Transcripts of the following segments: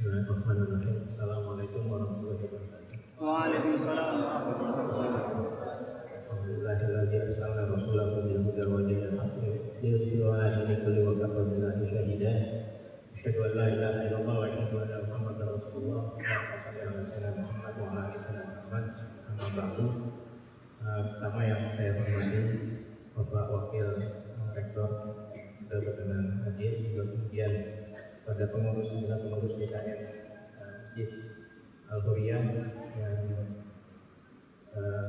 Bismillahirrahmanirrahim. Assalamualaikum warahmatullahi wabarakatuh. Waalaikumsalam warahmatullahi wabarakatuh. Alhamdulillahilladzi arsalna rasulahu bil huda wa dinil haqq liyudhhirahu 'ala dini kulli wa kafa billahi shahida. Asyhadu an la ilaha illallah wa asyhadu anna Muhammadar Rasulullah. Allahumma shalli ala sayyidina Muhammad wa ala ali sayyidina Muhammad. Amma ba'du. Pertama yang saya hormati Bapak Wakil Rektor berkenan hadir, juga kemudian pada pengurus BKN Masjid Al-Huriyah yang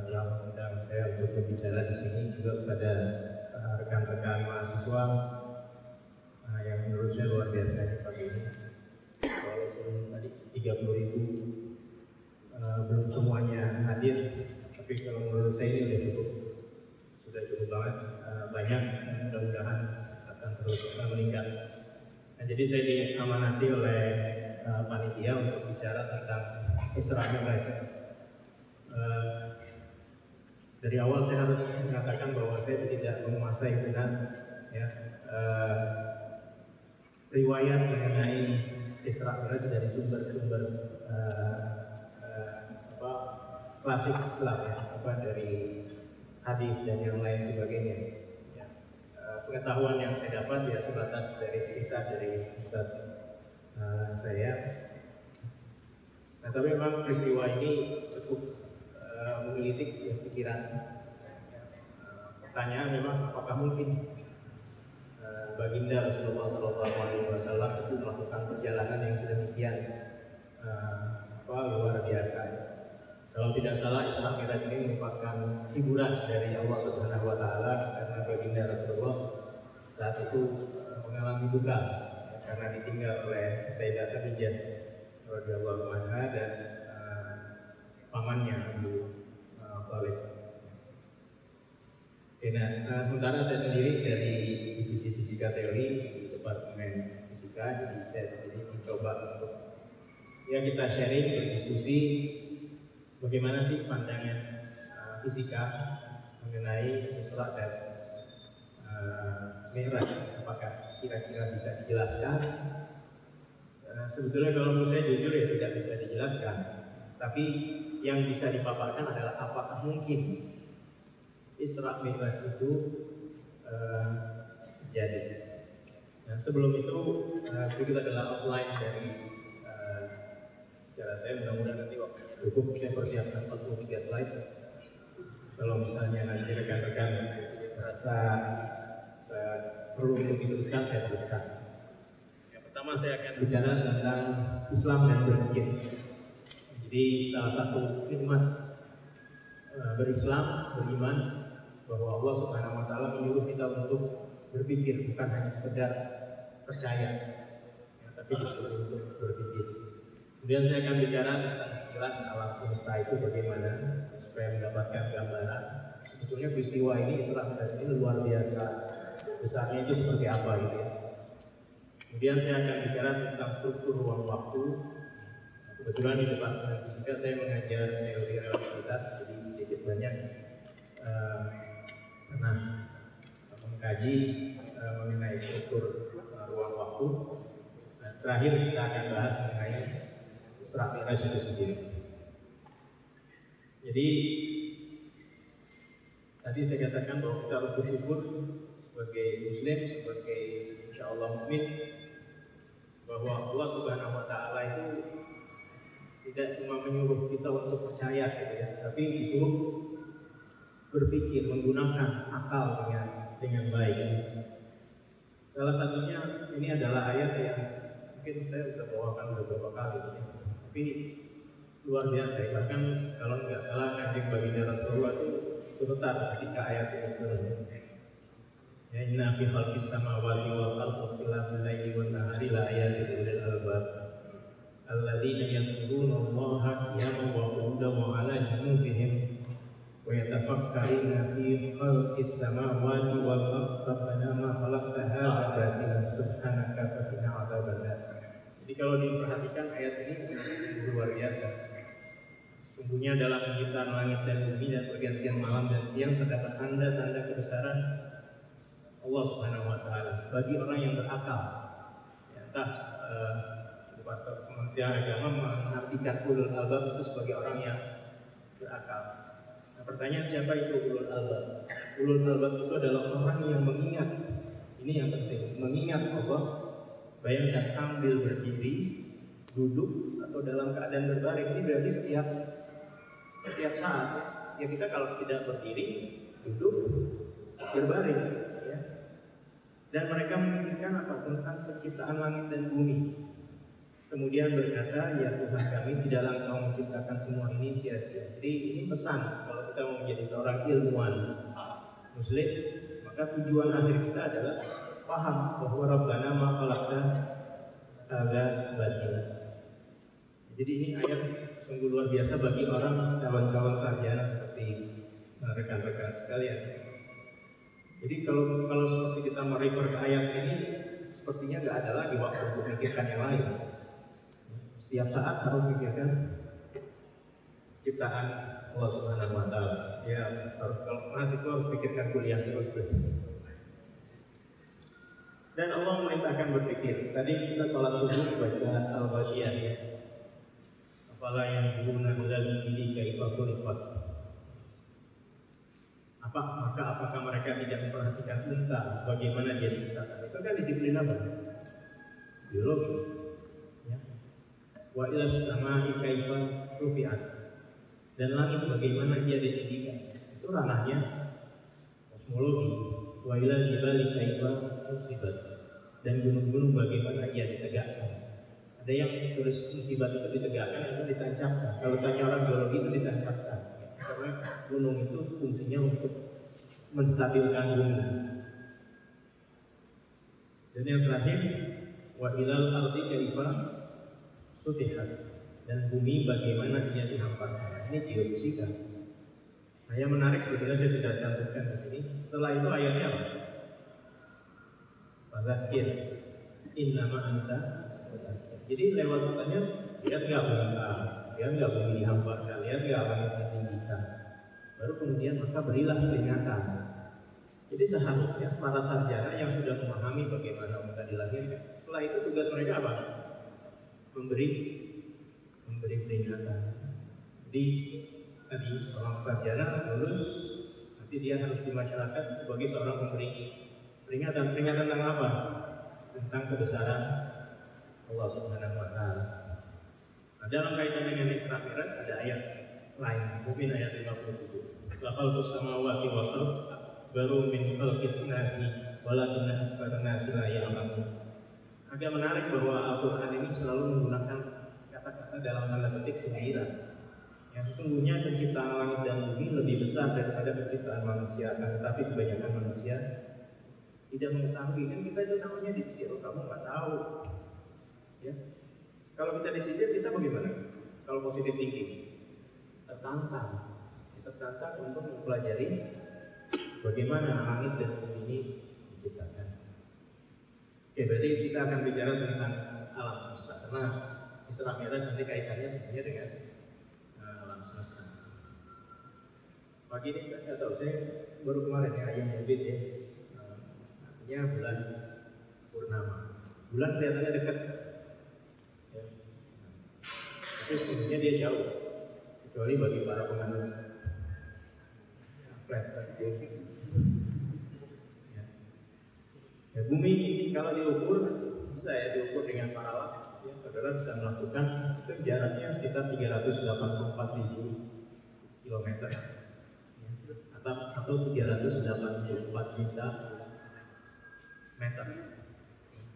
telah mengundang saya untuk berbicara di sini, juga kepada rekan-rekan mahasiswa yang menurut saya luar biasa pagi ini. Walaupun tadi 30.000 belum semuanya hadir, tapi kalau menurut saya ini sudah cukup banget, banyak, mudah-mudahan akan terus meningkat. Nah, jadi saya diamanati oleh panitia untuk bicara tentang Isra Mi'raj. Dari awal saya harus mengatakan bahwa saya tidak menguasai benar riwayat mengenai Isra Mi'raj dari sumber-sumber klasik Islam, dari hadis dan yang lain sebagainya. Pengetahuan yang saya dapat sebatas dari cerita dari Ustaz saya. Nah, tapi memang peristiwa ini cukup menggelitik pikiran. Pertanyaan memang apakah mungkin baginda Rasulullah SAW itu melakukan perjalanan yang sedemikian luar biasa. Kalau tidak salah, Isra Mi'raj ini merupakan hiburan dari Allah Subhanahu wa Ta'ala, karena baginda Rasulullah saat itu mengalami duka karena ditinggal oleh Sayyidah Khadijah radhiyallahu anha dan pamannya Abu Thalib. Sementara saya sendiri dari divisi fisika teori di Departemen Fisika, jadi saya di sini mencoba untuk kita sharing, berdiskusi bagaimana sih pandangan fisika mengenai Isra dan Mi'raj, apakah kira-kira bisa dijelaskan? Sebetulnya kalau menurut saya jujur tidak bisa dijelaskan, tapi yang bisa dipaparkan adalah apakah mungkin Isra Mi'raj itu terjadi. Nah, sebelum itu berikut adalah outline dari cara saya. Mudah-mudahan nanti waktu cukup, saya persiapkan 43 slide. Kalau misalnya nanti rekan-rekan merasa perlu untuk diteruskan, saya teruskan. Yang pertama saya akan bicara tentang Islam dan berpikir. Jadi salah satu nikmat berislam, beriman, bahwa Allah Subhanahu wa Ta'ala menyuruh kita untuk berpikir, bukan hanya sekedar percaya, tapi disuruh untuk berpikir. Kemudian saya akan bicara tentang sekilas alam semesta itu bagaimana, supaya mendapatkan gambaran sebetulnya peristiwa ini, Isra Mi'raj ini luar biasa besarnya itu seperti apa gitu ya. Kemudian saya akan bicara tentang struktur ruang waktu. Kebetulan di Departemen Fisika saya mengajar teori relativitas, jadi sedikit banyak pernah mengkaji mengenai struktur ruang waktu. Nah, terakhir kita akan bahas mengenai Isra Mi'raj itu sendiri. Jadi tadi saya katakan bahwa kita harus bersyukur sebagai Muslim, sebagai insya Allah mukmin, bahwa Allah Subhanahu wa Ta'ala itu tidak cuma menyuruh kita untuk percaya tapi disuruh berpikir, menggunakan akal dengan baik. Salah satunya ini adalah ayat yang mungkin saya sudah bawakan beberapa kali, tapi luar biasa. Bahkan kalau nggak salah Kanjeng baginda Rasulullah itu terletak ketika ayat ini turun. Ya, inna fi khalqis samawati wal ardi ikhtilafil laili wan nahari la ayatin lil albab alladzina yadhkuruna Allaha qiyaman wa qu'udan wa 'ala junubihim wa yatafakkaruna fi khalqis samawati wal ardi rabbana ma khalaqta hadza batilan subhanaka faqina 'adzabannar. Jadi kalau diperhatikan ayat ini luar biasa. Sungguhnya dalam penciptaan langit dan bumi dan pergantian malam dan siang terdapat tanda-tanda kebesaran Allah Subhanahu wa Ta'ala bagi orang yang berakal. Entah atau Kementerian Agama mengartikan ulul albab itu sebagai orang yang berakal. Nah, pertanyaan siapa itu ulul albab? Ulul albab itu adalah orang yang mengingat. Ini yang penting, mengingat Allah. Bayangkan sambil berdiri, duduk atau dalam keadaan berbaring. Ini berarti setiap saat. Ya kita kalau tidak berdiri, duduk, berbaring. Ya. Dan mereka memikirkan apa? Tentang penciptaan langit dan bumi. Kemudian berkata, ya Tuhan kami, tidaklah Engkau menciptakan semua ini sia-sia. Jadi ini pesan kalau kita mau menjadi seorang ilmuwan Muslim, maka tujuan akhir kita adalah paham bahwa Rabbana ma khalaqta hadza batila. Jadi ini ayat sungguh luar biasa bagi orang kawan-kawan sarjana seperti rekan-rekan sekalian. Jadi kalau seperti kita merefer ke ayat ini, sepertinya nggak ada lagi waktu untuk memikirkan yang lain. Setiap saat harus memikirkan ciptaan Allah Subhanahu Wa Taala. Ya harus, kalau mahasiswa harus pikirkan kuliah terus. Dan Allah memerintahkan berpikir. Tadi kita sholat subuh baca Al-Baqiyah ya. Afala yang guna ilal ibili kaifa khuliqat. Apakah mereka tidak memperhatikan unta bagaimana dia diciptakan? Itu kan disiplin apa? Biologi. Ya. Wa ilas samai kaifa rufi'at. Dan langit bagaimana dia ditinggikan? Itu ranahnya kosmologi. Wa ilal jibali kaifa musibat. Dan gunung-gunung bagaimana ia ditegakkan. Ada yang tulis musibat itu ditegakkan, itu ditancapkan. Kalau tanya orang biologi itu ditancapkan. Karena gunung itu fungsinya untuk menstabilkan bumi. Dan yang terakhir, wa ilal ardi kaifa sutihat. Dan bumi bagaimana ia dihamparkan. Ini geofisika. Nah, yang menarik sebetulnya saya tidak cantumkan di sini. Setelah itu ayatnya apa? Fadzakir innama anta. Jadi lewat katanya lihat nggak bumi, lihat nggak bumi dihamparkan, lihat nggak langit ditinggikan. Baru kemudian maka berilah peringatan. Jadi seharusnya para sarjana yang sudah memahami bagaimana umat dilahirkan, setelah itu tugas mereka apa? Memberi peringatan. Jadi tadi seorang sarjana lulus, nanti dia harus di masyarakat sebagai seorang pemberi peringatan. Peringatan tentang apa? Tentang kebesaran Allah Subhanahu Wa Taala. Nah, dalam kaitan dengan Isra Mi'raj ada ayat lain, mungkin ayat 57. La khalqus samawati wal ardh baru min khalqin nasi walakinna aktsara nasi la ya'lamun. Agak menarik bahwa Al-Qur'an ini selalu menggunakan kata-kata dalam tanda petik sindiran. Yang sesungguhnya penciptaan langit dan bumi lebih besar daripada penciptaan manusia, tetapi kebanyakan manusia tidak mengetahui. Kan kita itu namanya disihir, kamu nggak tahu. Ya. Kalau kita disihir, kita bagaimana? Kalau positif thinking, tertantang untuk mempelajari bagaimana langit dan bumi ini diciptakan. Oke, berarti kita akan bicara tentang alam semesta, karena Isra Mi'raj nanti kaitannya tentunya dengan alam semesta. Pagi ini saya tahu, saya baru kemarin ya ayam Maulid ya, artinya bulan purnama. Bulan kelihatannya dekat. Tapi sebenarnya dia jauh, kecuali bagi para penganut flat earth. Ya, bumi kalau diukur bisa ya diukur dengan paralaks. Ya, saudara bisa melakukan itu jaraknya sekitar 384.000 km atau 384 juta meter.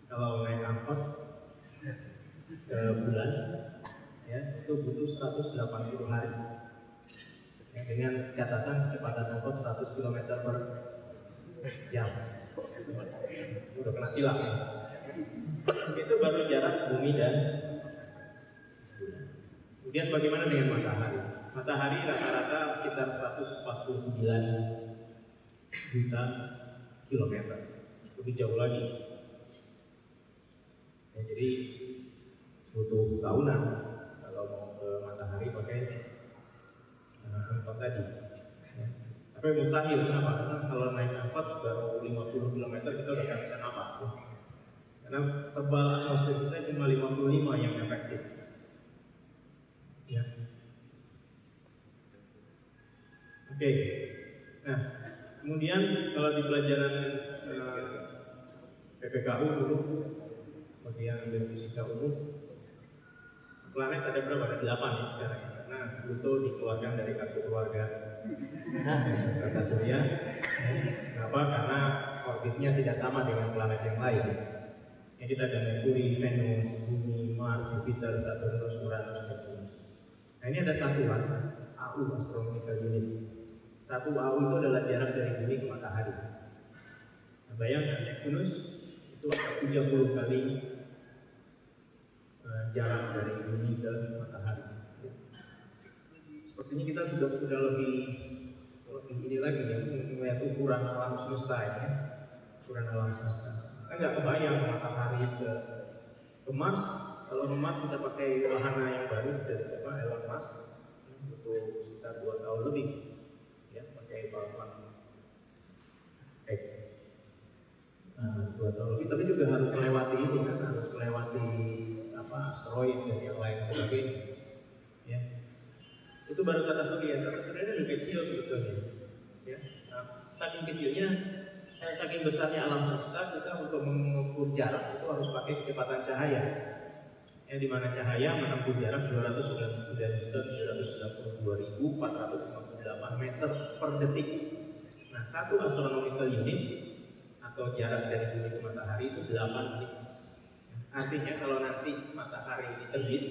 Kalau naik angkot ke bulan, ya itu butuh 180 hari. Ya, dengan catatan kecepatan angkot 100 km per jam. Udah kena tilang ya. Itu baru jarak bumi dan bulan. Kemudian bagaimana dengan matahari? Matahari rata-rata sekitar 149 juta kilometer. Lebih jauh lagi. Ya, jadi butuh tahunan kalau mau ke matahari pakai angkot tadi. Ya. Tapi mustahil, kenapa? Karena kalau naik angkot baru 50 km kita udah gak bisa napas. Ya. Karena tebal atmosfer kita cuma 55 yang efektif. Ya. Oke. Nah, kemudian kalau di pelajaran PPKU dulu, bagian ambil fisika umum, planet ada berapa? Ada 8 ya sekarang. Karena Pluto dikeluarkan dari kartu keluarga kata surya. Kenapa? Karena orbitnya tidak sama dengan planet yang lain. Ya, kita ada Merkuri, Venus, Bumi, Mars, Jupiter, Saturnus, Uranus, Neptunus. Nah ini ada satuan AU, Astronomical Unit. Satu AU itu adalah jarak dari Bumi ke Matahari. Nah, bayangkan Neptunus itu 30 kali jarak dari Bumi ke Matahari. Sepertinya kita sudah lebih ini lagi ya, melihat ukuran alam semesta ya, ukuran alam semesta. Kan nggak kebayang Matahari ke Mars. Kalau ke Mars kita pakai wahana yang baru dari siapa? Elon Musk, butuh sekitar 2 tahun lebih ya, pakai Falcon X. 2 tahun lebih, tapi juga harus melewati ini kan, harus melewati asteroid dan yang lain sebagainya. Ya. Itu baru kata surya lebih kecil sebetulnya. Ya. Nah, saking kecilnya, saking besarnya alam semesta, kita untuk mengukur jarak itu harus pakai kecepatan cahaya. Ya, di mana cahaya menempuh jarak 299.792.458 meter per detik. Nah, satu astronomical unit atau jarak dari Bumi ke Matahari itu 8 menit. Artinya kalau nanti matahari ini terbit,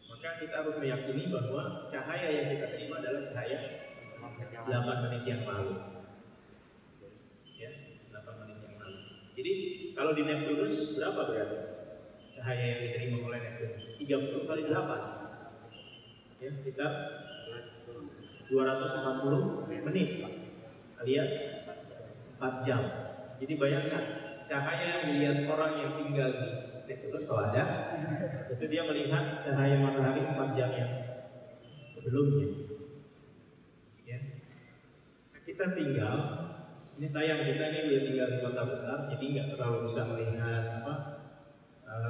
maka kita harus meyakini bahwa cahaya yang kita terima adalah cahaya 8 menit yang lalu. Ya, 8 menit yang lalu. Jadi kalau di Neptunus berapa berarti cahaya yang diterima oleh Neptunus? 30 kali 8. Ya, sekitar 240 menit alias 4 jam. Jadi bayangkan cahaya yang dilihat orang yang tinggal di Neptunus kalau ada, itu dia melihat cahaya matahari 4 jam yang sebelumnya. Ya. Nah, kita tinggal, ini sayang kita ini udah tinggal di kota besar, jadi nggak terlalu bisa melihat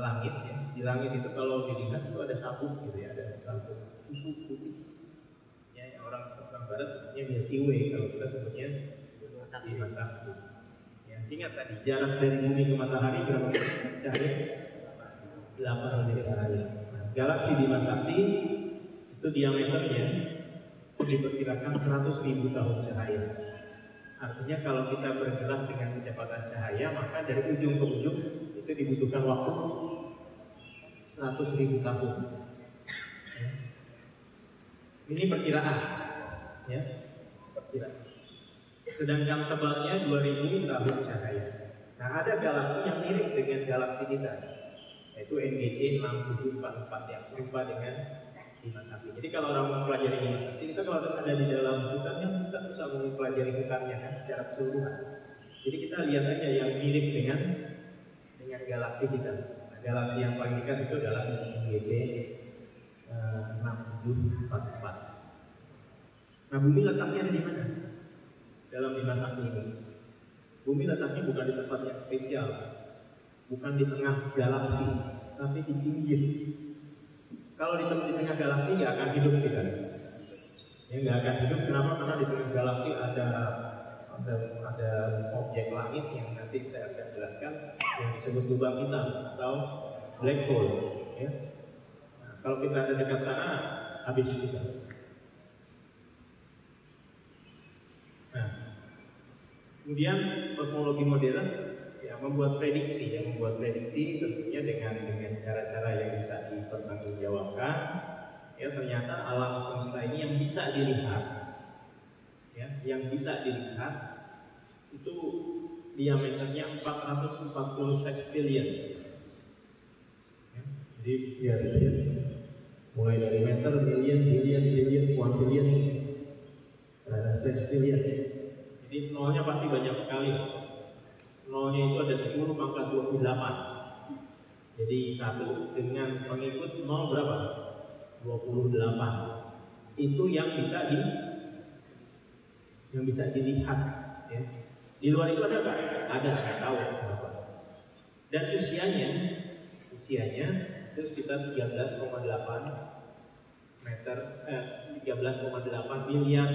langit. Ya. Di langit itu kalau dilihat itu ada sabuk gitu ya, ada sabuk kusuk putih. Ya, yang orang barat sebutnya Milky Way, kalau kita sebutnya Bima Sakti. Ingat tadi, jarak dari Bumi ke Matahari berapa cahaya? 8 menit cahaya. Nah, galaksi Bima Sakti itu diameternya diperkirakan 100.000 tahun cahaya. Artinya kalau kita bergerak dengan kecepatan cahaya, maka dari ujung ke ujung itu dibutuhkan waktu 100.000 tahun. Ya. Ini perkiraan, ya, perkiraan. Sedangkan tebalnya 2000 tahun cahaya. Nah, ada galaksi yang mirip dengan galaksi kita, yaitu NGC 6744 yang serupa dengan Bima Sakti. Jadi kalau orang mempelajari Bima Sakti, kita kalau ada di dalam hutannya, kita susah mempelajari hutannya kan secara keseluruhan. Jadi kita lihat aja yang mirip dengan galaksi kita. Nah, galaksi yang paling dekat itu adalah NGC 6744. Nah, bumi letaknya ada di mana? Dalam Bima Sakti ini, bumi letaknya bukan di tempat yang spesial, bukan di tengah galaksi, tapi di pinggir. Kalau di tengah galaksi nggak akan hidup kita, ya nggak akan hidup. Kenapa? Karena di tengah galaksi ada objek langit yang nanti saya akan jelaskan yang disebut lubang hitam atau black hole. Ya. Nah, kalau kita ada dekat sana, habis kita. Nah, kemudian kosmologi modern ya membuat prediksi tentunya dengan cara-cara yang bisa dipertanggungjawabkan. Ya, ternyata alam semesta ini yang bisa dilihat, ya, yang bisa dilihat itu diameternya 440 sextillion. Ya, jadi ya, mulai dari meter, billion, quintillion, sextillion. Jadi nolnya pasti banyak sekali. Nolnya itu ada 10 pangkat 28. Jadi 1 dengan pengikut 0 berapa? 28. Itu yang bisa dilihat. Ya. Di luar itu ada nggak? Ada, saya tahu. Dan usianya itu sekitar 13,8 meter, 13,8 miliar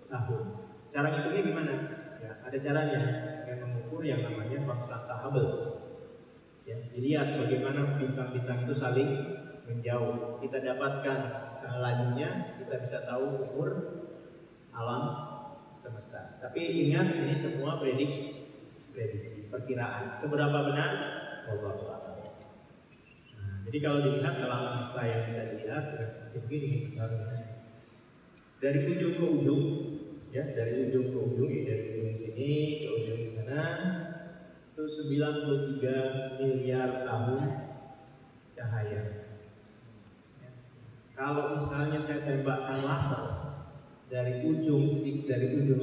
tahun. Cara ngitungnya gimana? Ya, ada caranya dengan mengukur yang namanya konstanta Hubble. Ya, dilihat bagaimana bintang-bintang itu saling menjauh. Kita dapatkan lajunya, kita bisa tahu umur alam semesta. Tapi ingat, ini semua prediksi, perkiraan. Seberapa benar? Wallahu a'lam. Nah, jadi kalau dilihat alam semesta yang bisa dilihat seperti begini misalnya. Dari ujung ke ujung, ya, dari ujung ke ujung, ya, dari ujung sini ke ujung sana, itu 93 miliar tahun cahaya. Ya. Kalau misalnya saya tembakkan laser dari ujung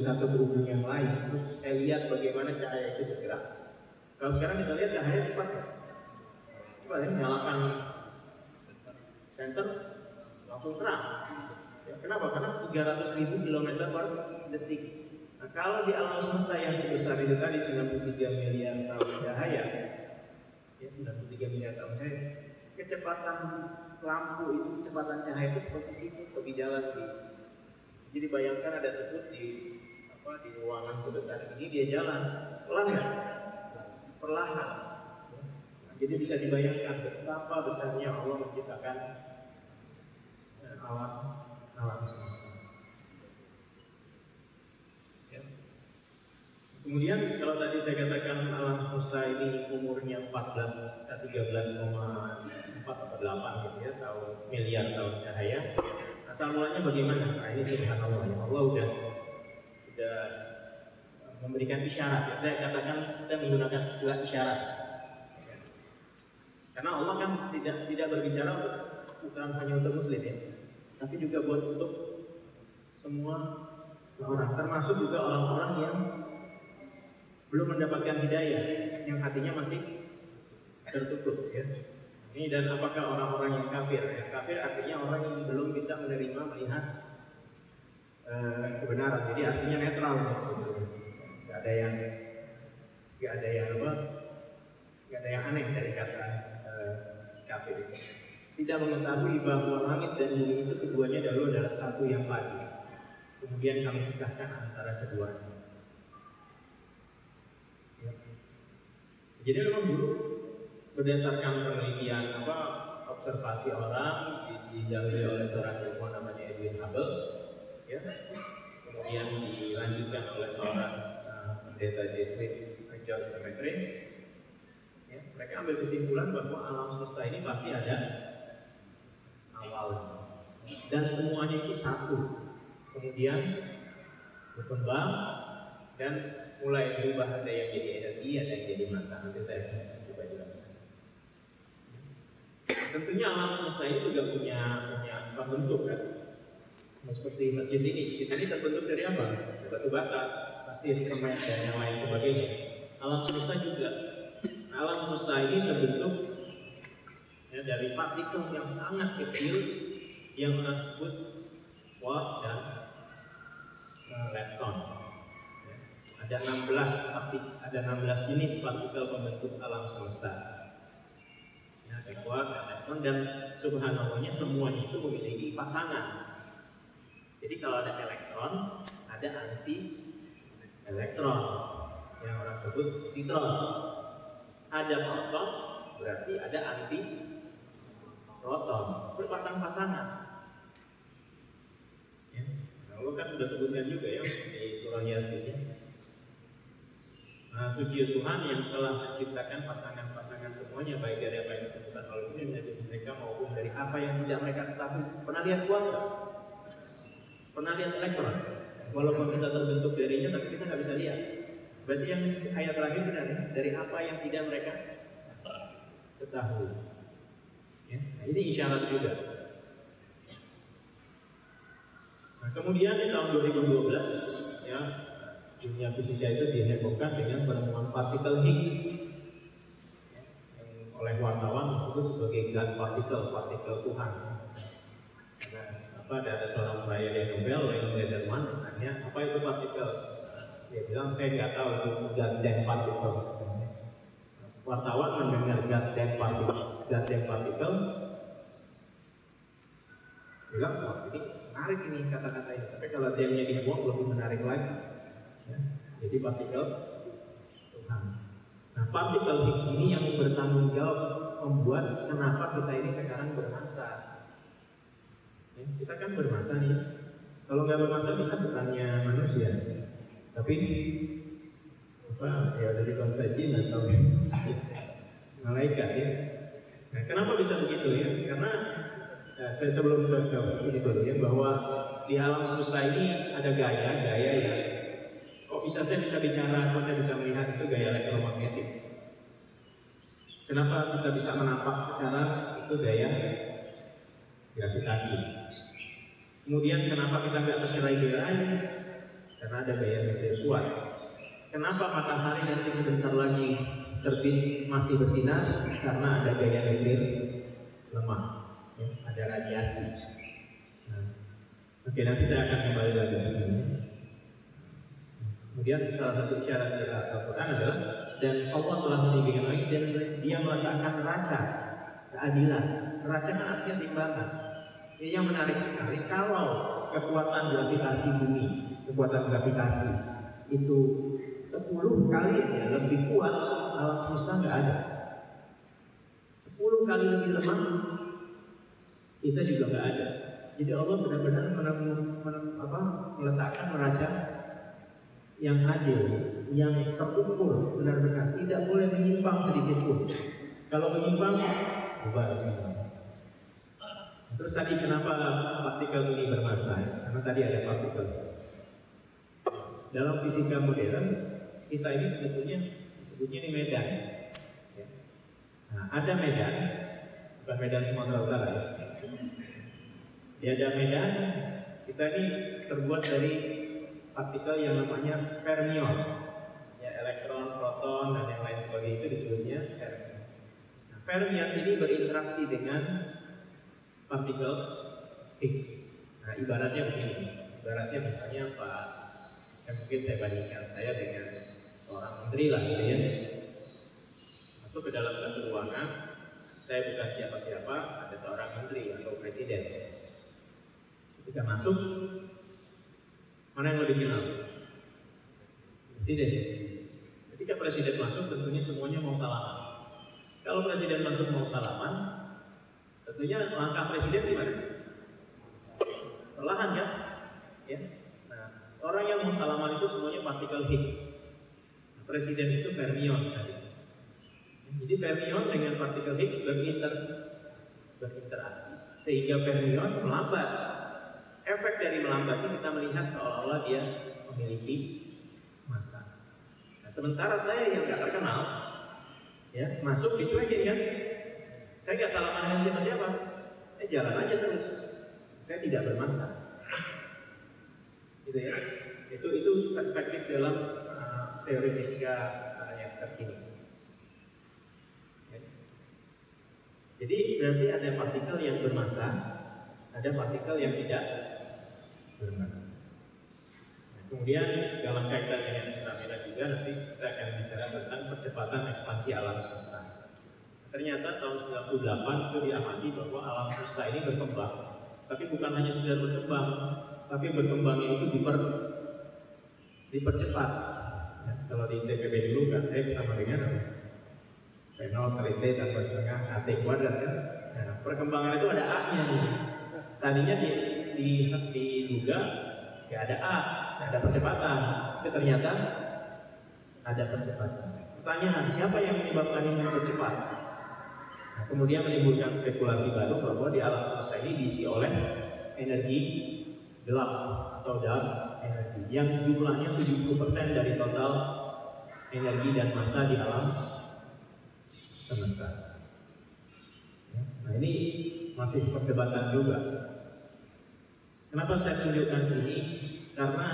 satu ke ujung yang lain, terus saya lihat bagaimana cahaya itu bergerak. Kalau sekarang kita lihat cahaya cepat, ya? Coba ya, nyalakan senter langsung terang. Ya, kenapa? Karena 300.000 kilometer per detik. Nah, kalau di alam semesta yang sebesar itu tadi 93 miliar tahun cahaya, ya 93 miliar tahun cahaya, kecepatan lampu itu, kecepatan cahaya itu seperti siput pergi jalan di. Jadi bayangkan ada siput di ruangan sebesar ini, dia jalan pelan nggak? Perlahan. Nah, jadi bisa dibayangkan betapa besarnya Allah menciptakan alam semesta. Ya. Kemudian kalau tadi saya katakan alam semesta ini umurnya 13,4 atau 8 gitu ya, miliar tahun cahaya. Asal mulanya bagaimana? Nah, ini subhanallah, ya Allah sudah memberikan isyarat. Ya. Saya katakan, saya menggunakan istilah isyarat. Ya. Karena Allah kan tidak berbicara bukan hanya untuk muslim ya, tapi juga buat untuk semua orang, termasuk juga orang-orang yang belum mendapatkan hidayah, yang hatinya masih tertutup ya. Ini dan apakah orang-orang yang kafir? Yang kafir artinya orang yang belum bisa melihat kebenaran. Jadi artinya netral ya sebetulnya. Gak ada yang aneh dari kata kafir itu. Tidak mengetahui bahwa langit dan bumi itu keduanya dahulu adalah satu yang padi. Kemudian kami pisahkan antara keduanya. Ya. Jadi memang dulu berdasarkan penelitian observasi orang didahului oleh seorang ilmuwan namanya Edwin Hubble, ya. Kemudian dilanjutkan oleh seorang pendeta Jesuit George Lemaitre. Ya, mereka ambil kesimpulan bahwa alam semesta ini pasti ada awalnya dan semuanya itu satu, kemudian berkembang dan mulai berubah, ada yang jadi energi, ada yang jadi massa. Nanti saya coba jelaskan. Tentunya alam semesta ini juga punya bentuk kan. Seperti masjid ini terbentuk dari apa? Batu bata, pasir, semen, dan yang lain sebagainya. Alam semesta juga. Alam semesta ini terbentuk ya, dari partikel yang sangat kecil yang orang sebut quark dan lepton. Ya. Ada 16 jenis partikel pembentuk alam semesta. Ya, ada quark dan lepton, dan subhanallahnya semuanya itu memiliki pasangan. Jadi kalau ada elektron, ada anti elektron yang orang sebut positron. Ada proton, berarti ada anti proton, berpasang-pasangan. Ya. Allah kan sudah sebutkan juga ya di surah Yasin. Nah, suci Tuhan yang telah menciptakan pasangan-pasangan semuanya, baik dari apa yang ditentukan oleh mereka maupun dari apa yang tidak mereka ketahui. Pernah lihat kuat nggak? Pernah lihat elektron? Walaupun kita terbentuk darinya, tapi kita nggak bisa lihat. Berarti yang ayat terakhir benar ya? Dari apa yang tidak mereka ketahui. Ya? Nah, ini isyarat juga. Nah, kemudian di tahun 2012, ya, dunia fisika itu dihebohkan dengan penemuan partikel Higgs, ya, yang oleh wartawan disebut sebagai God partikel Tuhan. Nah, ada seorang peraih Nobel, Leon Lederman, bertanya apa itu partikel. Dia bilang saya nggak tahu itu God partikel. wartawan mendengar God damn particle, bilang, wah ini menarik ini kata-kata ini. Tapi kalau damn-nya dibuang lebih menarik lagi. Ya. Jadi partikel Tuhan. Nah, partikel Higgs ini yang bertanggung jawab membuat kenapa kita ini sekarang bermasa. Ya, kita kan bermasa nih. Kalau nggak bermasa kita bukannya manusia, tapi ya dari bangsa jin atau malaikat ya. Nah, kenapa bisa begitu ya? Karena saya sebelum ke ini dulu ya, bahwa di alam semesta ini ada gaya yang kok saya bisa bicara, kok saya bisa melihat itu gaya elektromagnetik. Kenapa kita bisa menampak sekarang itu gaya gravitasi. Kemudian kenapa kita nggak tercerai-berai? Karena ada gaya nuklir kuat. Kenapa matahari nanti sebentar lagi terbit masih bersinar? Karena ada gaya nuklir lemah, ya, ada radiasi. Nah, oke, nanti saya akan kembali lagi ke sini. Kemudian salah satu isyarat dari Al-Quran adalah dan Allah telah meninggikan langit dan Dia meletakkan neraca keadilan. Neraca kan artinya timbangan. Ini yang menarik sekali, kalau kekuatan gravitasi bumi, kekuatan gravitasi itu 10 kali ya lebih kuat, alam semesta nggak ada. 10 kali lebih lemah, kita juga nggak ada. Jadi Allah benar-benar meletakkan neraca yang adil, yang terukur, benar-benar tidak boleh menyimpang sedikit pun. Kalau menyimpang, bubar semua. Terus tadi kenapa partikel ini bermassa? Karena tadi ada partikel. Dalam fisika modern, kita ini sebutnya ini medan. Ya. Nah, ada medan, bukan medan Sumatera Utara ya. Ada medan, kita ini terbuat dari partikel yang namanya fermion. Ya, elektron, proton, dan yang lain sebagainya itu disebutnya fermion. Nah, fermion ini berinteraksi dengan partikel Higgs. Nah, ibaratnya begini. Ibaratnya misalnya Pak, mungkin saya bandingkan saya dengan seorang menteri lah gitu ya. Masuk ke dalam satu ruangan, saya bukan siapa-siapa, ada seorang menteri atau presiden. Ketika masuk, mana yang lebih kenal? Presiden. Ketika presiden masuk, tentunya semuanya mau salaman. Kalau presiden masuk mau salaman, tentunya langkah presiden gimana? Perlahan kan? Ya. Nah, orang yang mau salaman itu semuanya partikel Higgs. Nah, presiden itu fermion tadi. Jadi fermion dengan partikel Higgs berinteraksi, sehingga fermion melambat. Efek dari melambat itu kita melihat seolah-olah dia memiliki massa. Nah, sementara saya yang nggak terkenal, ya masuk dicuekin kan? Saya nggak salaman dengan siapa-siapa, jalan aja terus. Saya tidak bermassa, gitu ya. Itu perspektif dalam teori fisika yang terkini. Ya. Jadi berarti ada partikel yang bermassa, ada partikel yang tidak bermassa. Nah, kemudian dalam kaitan dengan Islamia juga nanti kita akan bicara tentang percepatan ekspansi alam semesta. Ternyata tahun 98 itu diamati bahwa alam semesta ini berkembang, tapi bukan hanya sekedar berkembang, tapi berkembangnya itu dipercepat. Ya, kalau di TPB dulu kan X sama dengan V0 kali T tambah setengah AT kuadrat kan. Nah, perkembangan itu ada A-nya nih. Tadinya diduga ya ada A, ada percepatan, tapi ternyata ada percepatan. Pertanyaan, siapa yang menyebabkan ini bercepat? Nah, kemudian menimbulkan spekulasi baru bahwa di alam semesta ini diisi oleh energi gelap atau dark energi yang jumlahnya 70% dari total energi dan massa di alam semesta. Nah, ini masih perdebatan juga. Kenapa saya tunjukkan ini? Karena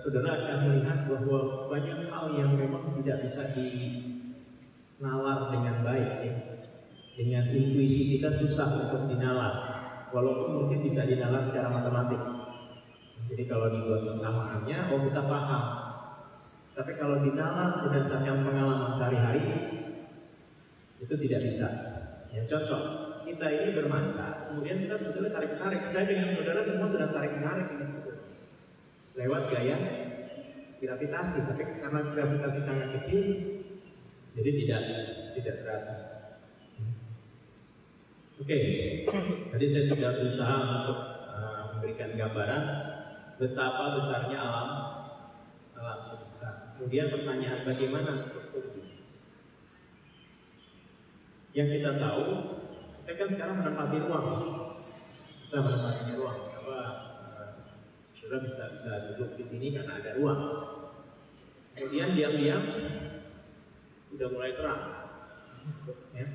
saudara akan melihat bahwa banyak hal yang memang tidak bisa dinalar dengan baik ya. Dengan intuisi kita susah untuk dinalar, walaupun mungkin bisa dinalar secara matematik. Jadi kalau dibuat persamaannya, kita paham. Tapi kalau dinalar berdasarkan pengalaman sehari-hari, itu tidak bisa. Ya, contoh, kita ini bermasa, kemudian kita sebetulnya tarik-tarik. Saya dengan saudara semua sudah tarik-tarik ini sebetulnya. Lewat gaya gravitasi, tapi karena gravitasi sangat kecil, jadi tidak terasa. Oke, tadi saya sudah berusaha untuk memberikan gambaran betapa besarnya alam semesta. Kemudian pertanyaan, bagaimana strukturnya? Yang kita tahu, kita kan sekarang menempati ruang. Kita menempati ruang. Apa? Sudah bisa duduk di sini karena ada ruang. Kemudian diam-diam sudah mulai terang. Ya.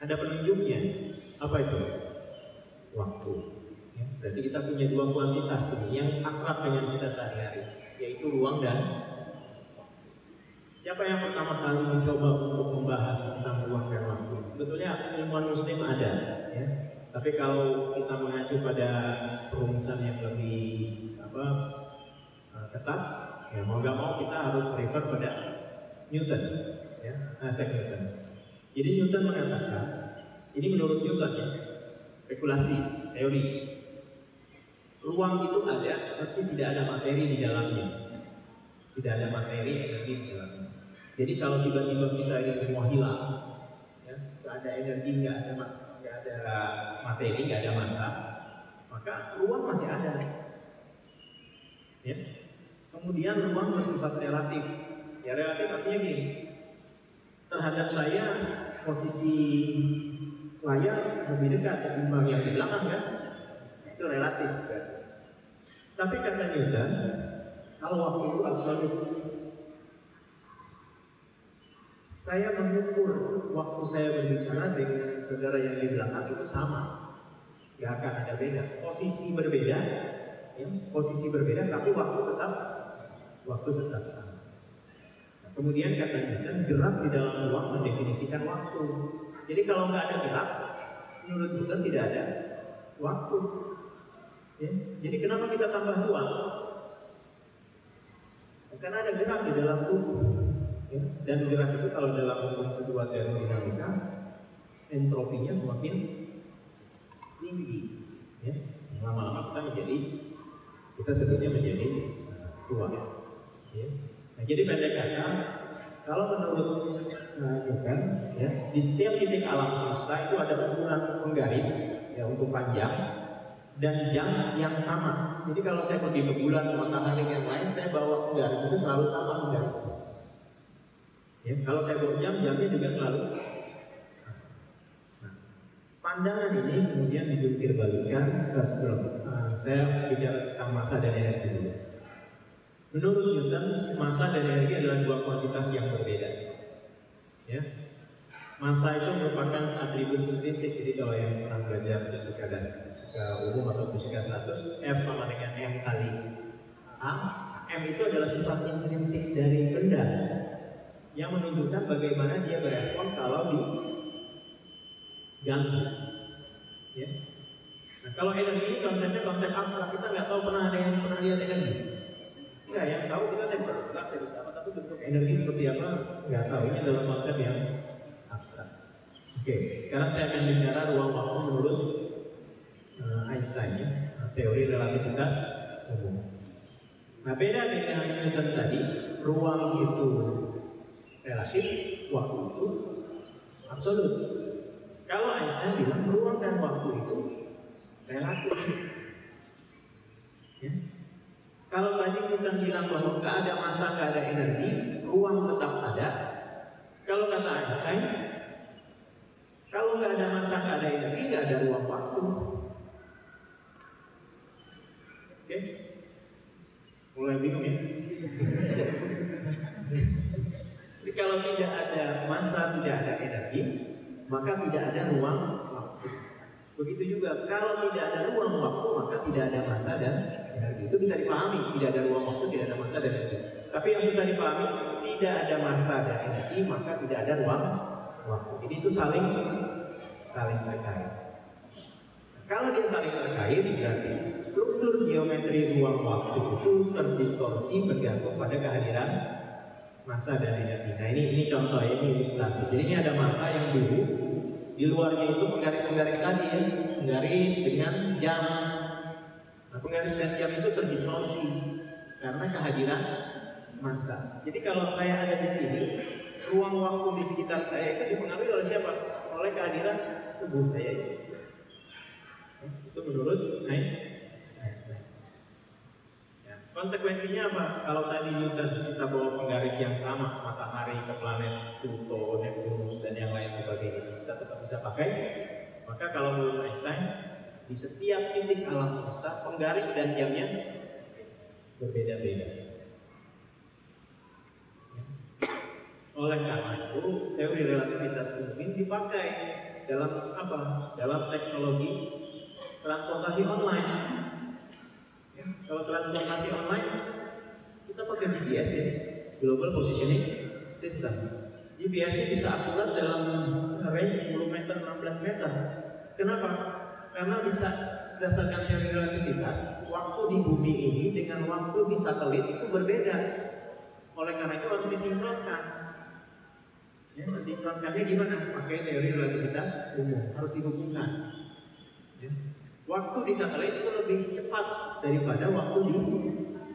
Ada penunjuknya. Apa itu? Waktu. Ya. Berarti kita punya dua kuantitas ini yang akrab dengan kita sehari-hari, yaitu ruang dan siapa yang pertama kali mencoba untuk membahas tentang ruang dan waktu? Sebetulnya ilmuwan Muslim ada, ya. Tapi kalau kita mengacu pada perumusan yang lebih ketat, ya mau nggak mau kita harus refer pada Newton, ya, Isaac Newton. Jadi Newton mengatakan, ini menurut Newton ya, spekulasi, teori, ruang itu ada meski tidak ada materi di dalamnya, tidak ada materi energi di dalamnya. Jadi kalau tiba-tiba kita ini semua hilang, ya, nggak ada energi, nggak ada materi, nggak ada massa, maka ruang masih ada. Ya. Kemudian ruang bersifat relatif. Ya, relatif artinya gini, terhadap saya posisi layar lebih dekat ketimbang yang di belakang, kan? Itu relatif, kan? Tapi kata Newton, kalau waktu itu absolut. Saya mengukur waktu saya berbicara dengan saudara yang di belakang itu sama, gak akan ada beda. Posisi berbeda, ya, posisi berbeda, tapi waktu tetap sama. Nah, kemudian kata Newton, gerak di dalam ruang mendefinisikan waktu. Jadi kalau nggak ada gerak, menurut Newton tidak ada waktu. Ya, jadi kenapa kita tambah ruang? Karena ada gerak di dalam tubuh. Ya, dan gerak itu kalau dalam hukum kedua termodinamika, entropinya semakin tinggi. Ya, lama-lama kita sebutnya menjadi tua. Ya. Nah, jadi pendek kata, kalau menurut Newton, ya, di setiap titik alam semesta itu ada ukuran penggaris, ya, untuk panjang dan jam yang sama. Jadi kalau saya pergi ke bulan, ke matahari yang lain, saya bawa penggaris itu selalu sama penggarisnya. Ya, kalau saya bawa jamnya juga selalu. Nah, pandangan ini kemudian dijungkir balikan. Saya bicara tentang massa dan energi dulu. Menurut Newton, massa dan energi adalah dua kuantitas yang berbeda. Ya, massa itu merupakan atribut intrinsik. Jadi kalau yang pernah belajar fisika umum atau fisika status, F sama dengan M kali A. M itu adalah sifat intrinsik dari benda yang menunjukkan bagaimana dia berespon kalau diganggu. Ya. Nah, kalau energi ini konsepnya konsep abstrak, kita nggak tahu pernah ada yang pernah lihat energi. Nggak, yang tahu kita saya bisa gerak, saya bisa apa, tapi bentuk energi seperti apa nggak tahu. Ini adalah konsep yang abstrak. Oke, sekarang saya akan bicara ruang waktu menurut Einstein, ya, teori relativitas umum. Nah, beda dengan Newton tadi, ruang itu relatif, waktu itu absolut. Kalau Einstein bilang ruang dan waktu itu relatif. Ya. Kalau tadi kita bilang bahwa nggak ada massa, nggak ada energi, ruang tetap ada. Kalau kata Einstein, kalau nggak ada massa, nggak ada energi, nggak ada ruang waktu. Oke, mulai bingung ya? Jadi kalau tidak ada massa, tidak ada energi, maka tidak ada ruang waktu. Begitu juga kalau tidak ada ruang waktu, maka tidak ada massa dan energi. Itu bisa dipahami, tidak ada ruang waktu, tidak ada massa dan energi. Tapi yang bisa dipahami, tidak ada massa dan energi, maka tidak ada ruang waktu. Jadi itu saling terkait. Kalau dia saling terkait, berarti struktur geometri ruang waktu itu terdistorsi bergantung pada kehadiran massa dan energi. Nah ini contoh ya, ini ilustrasi. Jadi ini ada massa yang biru, di luarnya itu penggaris-penggaris tadi ya, penggaris dengan jam. Nah, penggaris dan jam itu terdistorsi karena kehadiran massa. Jadi kalau saya ada di sini, ruang waktu di sekitar saya itu dipengaruhi oleh siapa? Oleh kehadiran tubuh saya. Itu menurut Einstein. Ya, konsekuensinya apa? Kalau tadi Newton kita bawa penggaris yang sama, matahari ke planet Pluto, Neptunus dan yang lain sebagainya, kita tetap bisa pakai. Maka kalau menurut Einstein, di setiap titik alam semesta penggaris dan jamnya berbeda-beda. Oleh karena itu, teori relativitas umum ini dipakai dalam apa? Dalam teknologi transportasi online. Ya, kalau transportasi online, kita pakai GPS ya, Global Positioning System. GPS ini bisa akurat dalam range 10 meter, 16 meter. Kenapa? Karena bisa berdasarkan teori relativitas, waktu di bumi ini dengan waktu di satelit itu berbeda. Oleh karena itu harus disinkronkan. Ya, sinkronkannya gimana? Pakai teori relativitas umum, harus dihubungkan. Ya. Waktu di satelit itu lebih cepat daripada waktu di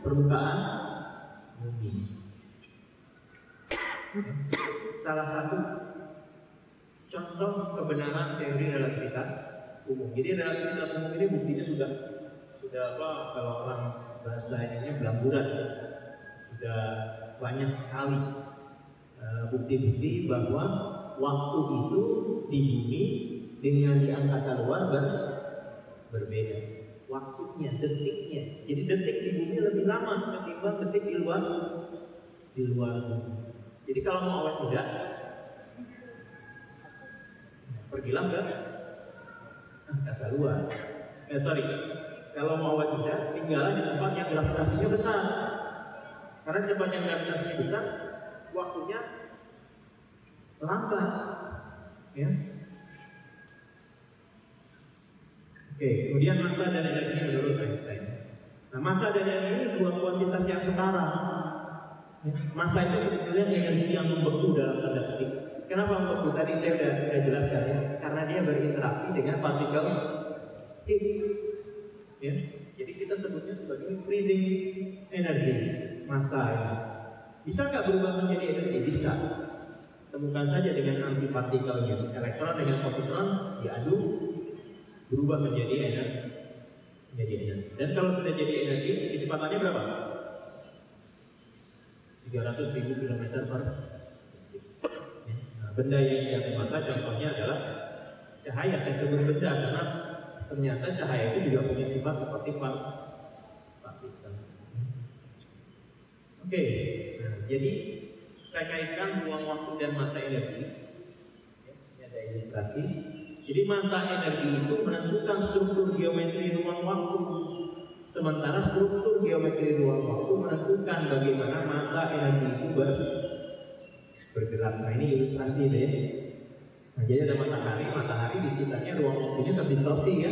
permukaan bumi. Salah satu contoh kebenaran teori relativitas umum. Jadi relativitas umum ini buktinya sudah apa? Kalau orang bahasanya belamburan, sudah banyak sekali bukti-bukti bahwa waktu itu di bumi dengan di angkasa luar berbeda. Waktunya, detiknya. Jadi detik di bumi lebih lama ketimbang detik di luar bumi. Jadi kalau mau awet muda, pergilah ke angkasa luar. Kalau mau awet muda, tinggallah di tempat yang gravitasinya besar. Karena di tempat yang gravitasinya besar, waktunya lambat, ya. Oke, kemudian massa dan energi menurut Einstein. Nah, massa dan energi ini dua kuantitas yang setara. Ya, massa itu sebetulnya energi yang membeku dalam tanda petik. Kenapa membeku? Tadi saya sudah jelaskan ya, karena dia berinteraksi dengan partikel Higgs. Ya, jadi kita sebutnya sebagai freezing energy, massa ini. Bisa nggak berubah menjadi energi? Bisa. Temukan saja dengan antipartikelnya, elektron dengan positron diadu, berubah menjadi energi. Dan kalau sudah jadi energi, kecepatannya berapa? 300.000 km per detik. Nah, benda yang jatuh massa contohnya adalah cahaya. Saya sebut benda karena ternyata cahaya itu juga punya sifat seperti partikel. Oke, nah, jadi saya kaitkan ruang waktu dan massa energi. Ini ada ilustrasi. Jadi massa energi itu menentukan struktur geometri ruang waktu, sementara struktur geometri ruang waktu menentukan bagaimana massa energi itu bergerak. Nah ini ilustrasi deh. Nah, jadi ada matahari di sekitarnya ruang waktunya terdistorsi ya.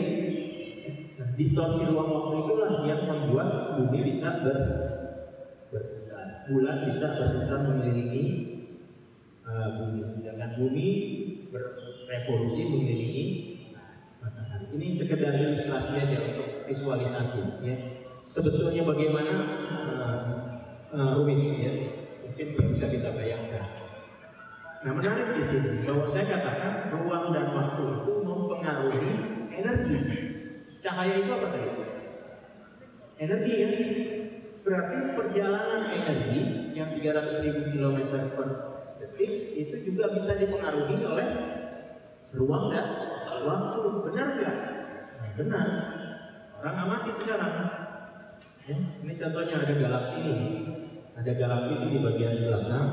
Nah, distorsi ruang waktu itulah yang membuat bumi bisa berputar, bulan bisa berputar mengelilingi bumi, sedangkan bumi berevolusi mengelilingi matahari. Ini sekedar ilustrasi aja untuk visualisasi ya. Sebetulnya bagaimana rumit ya, mungkin bisa kita bayangkan. Nah menarik di sini bahwa saya katakan ruang dan waktu itu mempengaruhi energi. Cahaya itu apa tadi? Energi ya. Berarti perjalanan energi yang 300.000 km per detik itu juga bisa dipengaruhi oleh ruang dan waktu. Benar nggak? Nah, benar. Orang amati sekarang. Ya, ini contohnya ada galaksi ini. Ada galaksi itu di bagian belakang.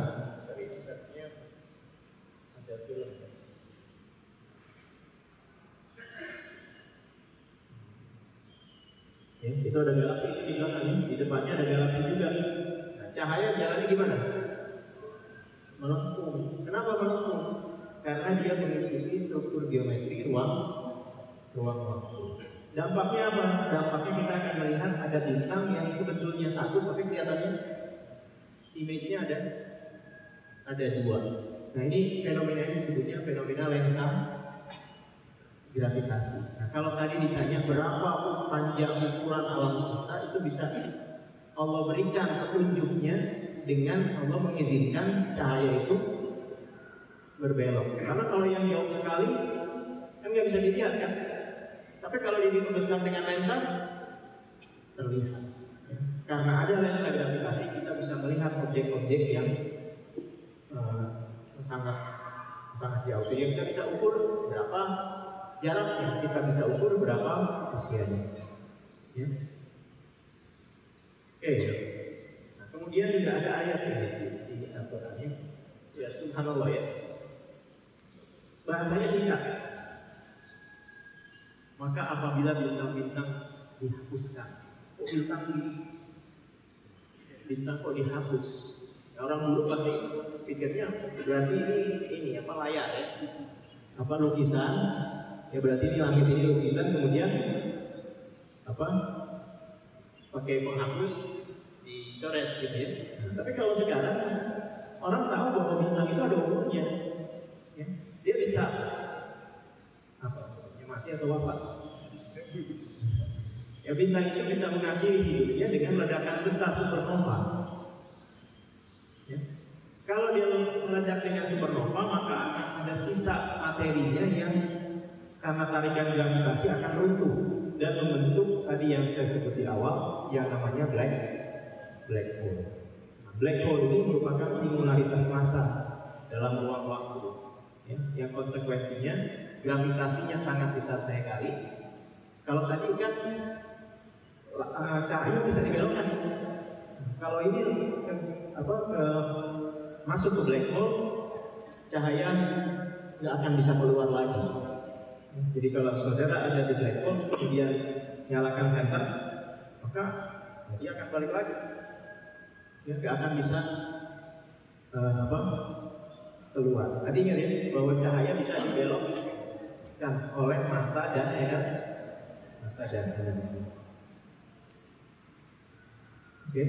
Ada film. Ya, itu ada galaksi di belakang ini. Di depannya ada galaksi juga. Nah, cahaya jalannya gimana? Melengkung. Kenapa melengkung? Karena dia mengikuti struktur geometri ruang waktu. Dampaknya apa? Dampaknya kita akan melihat ada bintang yang sebetulnya satu, tapi kelihatannya image-nya ada dua. Nah ini fenomena ini disebutnya fenomena lensa gravitasi. Nah kalau tadi ditanya berapa panjang ukuran alam semesta, itu bisa Allah berikan petunjuknya dengan Allah mengizinkan cahaya itu berbelok. Karena kalau yang jauh sekali kan nggak bisa dilihat kan. Tapi kalau ini dibesarkan dengan lensa terlihat. Karena ada lensa gravitasi kita bisa melihat objek-objek yang sangat jauh. Sehingga kita bisa ukur berapa jaraknya, kita bisa ukur berapa usianya. Ya. Oke. Nah, kemudian juga ada ayat ini di Al-Quran ya, subhanallah ya. Bahasanya singkat. Maka apabila bintang-bintang dihapuskan, bintang kok dihapus? Orang dulu pasti pikirnya berarti ini apa layar ya, apa lukisan? Ya berarti ini langit ini lukisan, kemudian apa? Pakai penghapus dicoret gitu ya. Tapi kalau sekarang orang tahu bahwa bintang itu ada umurnya, ya. Dia bisa apa? Mati atau wafat. Ya bintang itu bisa mengakhiri hidupnya dengan ledakan besar supernova. Ya. Kalau dia meledak dengan supernova, maka akan ada sisa materinya yang karena tarikan gravitasi akan runtuh dan membentuk tadi yang saya sebut di awal yang namanya black hole. Nah, black hole ini merupakan singularitas massa dalam ruang waktu, ya, yang konsekuensinya gravitasinya sangat besar sekali. Kalau tadi kan cahaya bisa dibelokkan. Kalau ini masuk ke black hole, cahaya nggak akan bisa keluar lagi. Jadi kalau saudara ada di black hole, kemudian nyalakan senter, maka dia akan balik lagi. Dia nggak akan bisa keluar. Tadi ingat ya bahwa cahaya bisa dibelokkan oleh massa dan energi. Oke.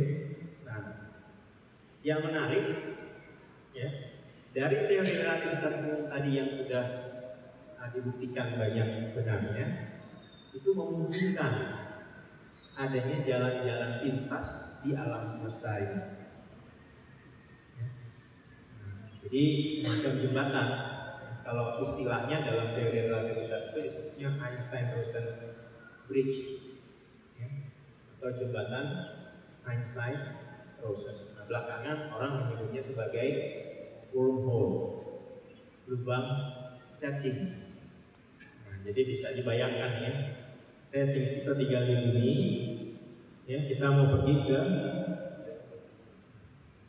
Nah, yang menarik ya dari teori relativitas tadi yang sudah dibuktikan banyak benarnya, itu memungkinkan adanya jalan-jalan pintas di alam semesta ini. Ya. Jadi semacam jembatan. Kalau istilahnya dalam teori relativitas itu disebutnya Einstein-Rosen Bridge, ya. Atau jembatan Einstein-Rosen. Nah, belakangan orang menyebutnya sebagai wormhole, lubang cacing. Nah, jadi bisa dibayangkan ya, kita tinggal di bumi, ya, kita mau pergi ke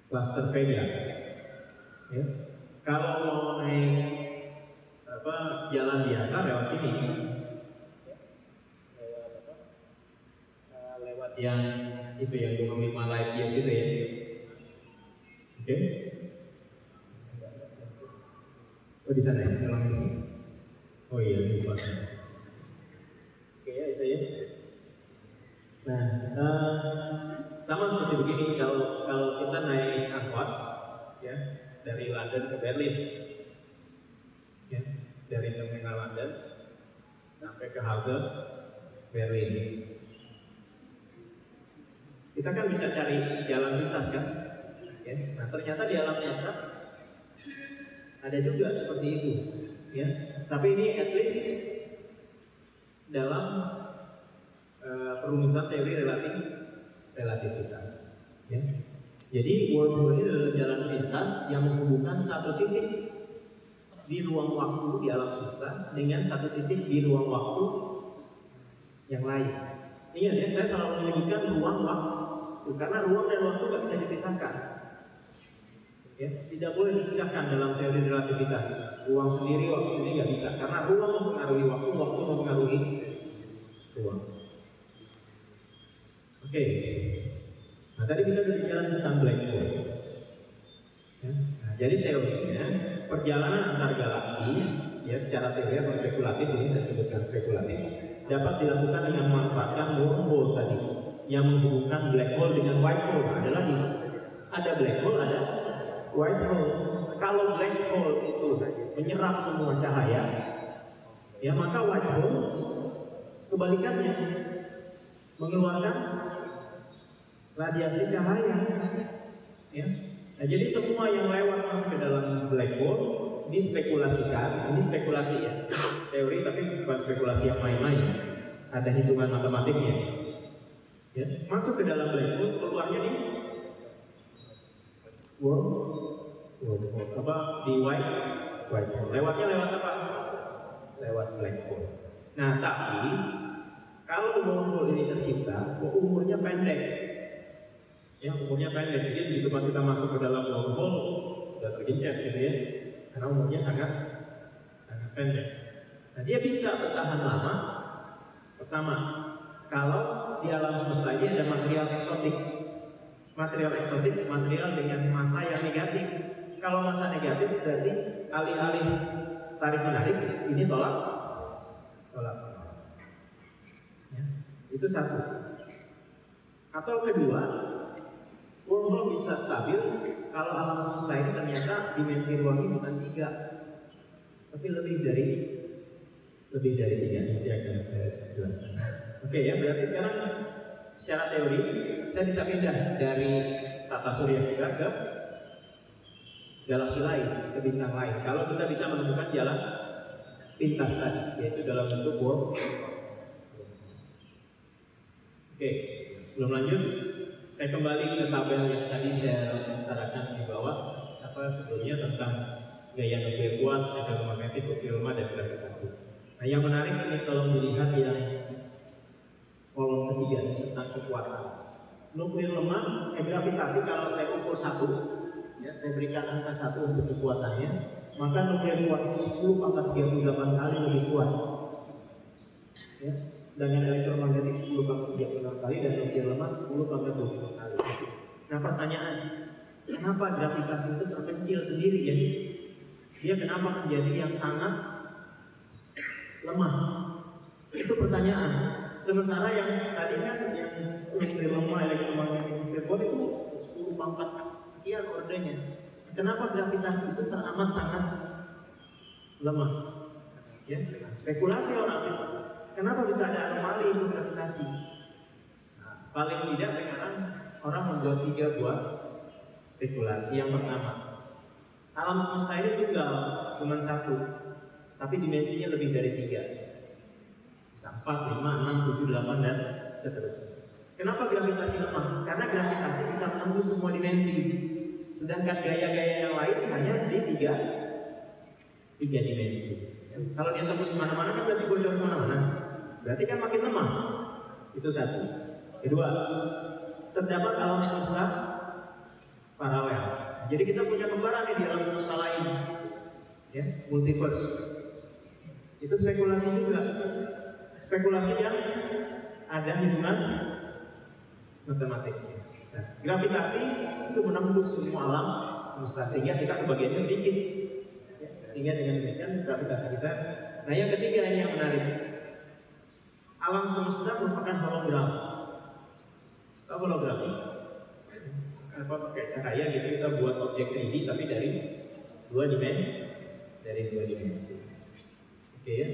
Cluster Vega, ya. Kalau mau naik jalan biasa lewat sini, lewat yang itu yang 25 light years itu ya. Oke. Oh di sana ya, jalan ini. Oh iya, lupa. Oke ya, itu ya. Nah, sama seperti begini kalau kita naik angkot, ya, dari London ke Berlin, ya, dari terminal London sampai ke halte Berlin. Kita kan bisa cari jalan lintas kan? Ya. Nah ternyata di alam semesta ada juga seperti itu, ya. Tapi ini at least dalam perumusan teori relativitas, ya. Jadi wormhole ini adalah jalan pintas yang menghubungkan satu titik di ruang waktu di alam semesta dengan satu titik di ruang waktu yang lain. Ingat ya, saya selalu menyebutkan ruang waktu karena ruang dan waktu nggak bisa dipisahkan. Ya, tidak boleh dipisahkan dalam teori relativitas. Ruang sendiri, waktu sendiri nggak bisa karena ruang mempengaruhi waktu, waktu mempengaruhi ruang. Oke. Nah tadi kita sudah bicara tentang black hole. Ya. Nah, jadi teorinya perjalanan antar galaksi, ya secara teori atau spekulatif, ini saya sebutkan spekulatif, dapat dilakukan dengan memanfaatkan wormhole tadi yang menghubungkan black hole dengan white hole. Ada lagi, ada black hole, ada white hole. Kalau black hole itu menyerap semua cahaya, ya maka white hole kebalikannya, mengeluarkan radiasi cahaya. Ya. Nah, jadi semua yang lewat masuk ke dalam black hole dispekulasikan, ini spekulasi ya, teori tapi bukan spekulasi yang main-main, ada hitungan matematiknya. Ya, masuk ke dalam black hole, keluarnya di wormhole, apa di white hole. Lewatnya lewat apa? Lewat black hole. Nah, tapi kalau wormhole ini tercipta, umurnya pendek. Ya, umurnya pendek. Jadi begitu pas kita masuk ke dalam wormhole sudah tergencet gitu ya. Karena umurnya sangat pendek. Nah, dia bisa bertahan lama. Pertama, kalau di alam semesta ini ada material eksotik. Material eksotik, material dengan massa yang negatif. Kalau massa negatif berarti alih-alih tarik menarik, ini tolak. Ya, itu satu. Atau kedua, wormhole bisa stabil kalau alam semesta ini ternyata dimensi ruangnya bukan 3, tapi lebih dari 3. Nanti akan saya jelaskan. Oke ya, berarti sekarang secara teori saya bisa pindah dari tata surya kita ke galaksi lain, ke bintang lain. Kalau kita bisa menemukan jalan pintas tadi, yaitu dalam bentuk wormhole. Oke, sebelum lanjut, saya kembali ke tabel yang tadi saya utarakan di bawah, sebelumnya tentang gaya nuklir kuat, elektromagnetik, nuklir lemah, dan gravitasi. Nah, yang menarik ini kalau melihat yang kolom ketiga tentang kekuatan. Nuklir lemah, gravitasi kalau saya ukur 1, ya, saya berikan angka 1 untuk kekuatannya, maka nuklir kuat itu 10⁻38 kali lebih kuat. Ya. Dengan elektromagnetik 10⁻36 kali dan nuklir lemah 10⁻20 kali. Nah, pertanyaan, kenapa gravitasi itu terpencil sendiri ya? Dia kenapa menjadi yang sangat lemah? Itu pertanyaan. Sementara yang tadi kan yang nuklir lemah, elektromagnetik, nuklir kuat itu 10⁻4 sekian ordenya. Kenapa gravitasi itu teramat sangat lemah? Ya, spekulasi orang itu. Kenapa bisa ada anomali itu gravitasi? Nah, paling tidak sekarang orang membuat 3 buah spekulasi. Yang pertama, alam semesta ini tunggal, cuma 1, tapi dimensinya lebih dari 3. Bisa 4, 5, 6, 7, 8, dan seterusnya. Kenapa gravitasi lemah? Karena gravitasi bisa menembus semua dimensi. Sedangkan gaya-gaya yang lain hanya di 3 dimensi. Kalau dia tembus kemana-mana kan berarti bocor kemana-mana. Berarti kan makin lemah. Itu satu. Kedua, terdapat alam semesta paralel. Jadi kita punya kembaran di alam semesta lain, ya, multiverse. Itu spekulasi juga. Spekulasi yang ada hitungan matematiknya. Nah, gravitasi itu menembus semua alam semesta sehingga kita kebagiannya sedikit. Sehingga dengan demikian gravitasi kita. Nah, yang ketiga ini yang menarik. Alam semesta merupakan hologram. Tahu hologram? Apa pakai cahaya gitu kita buat objek 3D tapi dari 2 dimensi. Oke ya.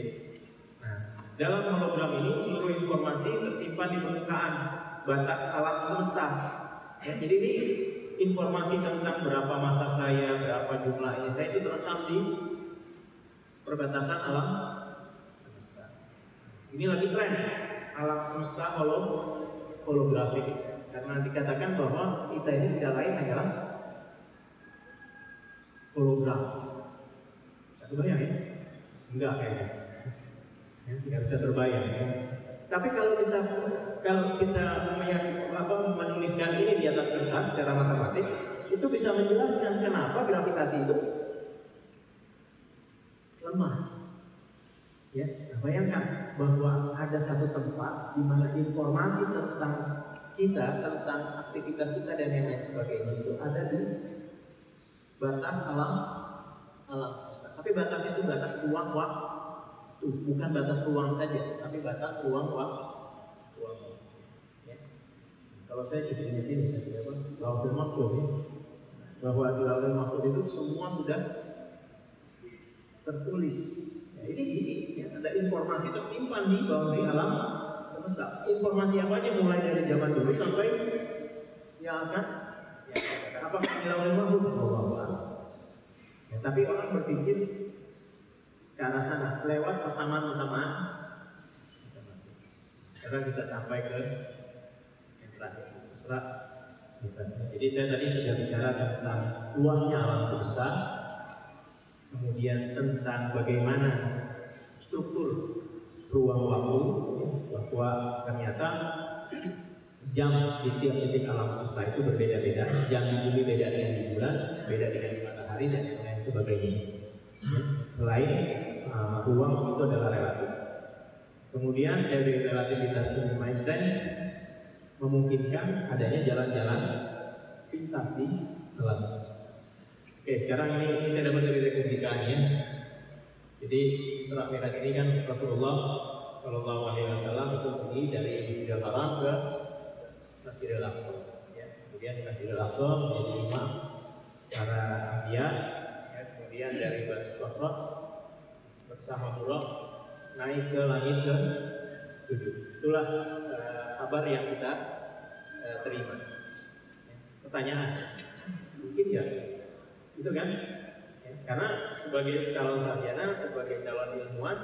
Nah, dalam hologram ini seluruh informasi tersimpan di permukaan batas alam semesta. Ya, jadi ini informasi tentang berapa massa saya, berapa jumlah ini saya itu terekam di perbatasan alam semesta. Ini lagi tren alam semesta holografik karena dikatakan bahwa kita ini tidak lain adalah hologram. Satu bayang ya? Enggak kayaknya. Ya, tidak bisa terbayang. Ya. Tapi kalau kita menuliskan ini di atas kertas secara matematik, itu bisa menjelaskan kenapa gravitasi itu lemah. Ya, nah bayangkan bahwa ada satu tempat di mana informasi tentang kita, tentang aktivitas kita dan yang lain sebagainya itu ada di batas alam semesta. Tapi batas itu batas ruang bukan batas ruang saja, tapi batas ruang waktu. Ya. Kalau saya jadinya ini apa? Lauhul Mahfuz ya. Bahwa di Lauhul Mahfuz itu semua sudah tertulis. Ya, ini ya, ada informasi tersimpan di bawah di alam semesta. Informasi apa aja mulai dari zaman dulu sampai yang akan apakah di Lauhul Mahfuz? Ya, tapi orang berpikir ke arah sana lewat persamaan. Sekarang kita sampai ke yang terakhir, Isra. Jadi saya tadi sudah bicara tentang luasnya alam semesta, kemudian tentang bagaimana struktur ruang waktu, bahwa ternyata jam di tiap titik alam semesta itu berbeda-beda. Jam di bumi beda dengan di bulan, beda dengan di matahari dan lain sebagainya. Selain ruang itu adalah relatif. Kemudian dari relativitas Einstein memungkinkan adanya jalan-jalan pintas di alam semesta. Oke, sekarang ini saya dapat dari Republikanya. Jadi Isra Mi'raj ini kan Rasulullah Shallallahu Alaihi Wasallam itu pergi dari Masjidil Haram ke Masjidil Aqsa. Ya, kemudian di Masjidil Aqsa menjadi imam para anbiya. Ya, kemudian dari Bani Sofrah bersama Buraq naik ke langit ke 7. Itulah kabar yang kita terima. Pertanyaan, mungkin ya, itu kan? Ya, karena sebagai calon sarjana, sebagai calon ilmuwan,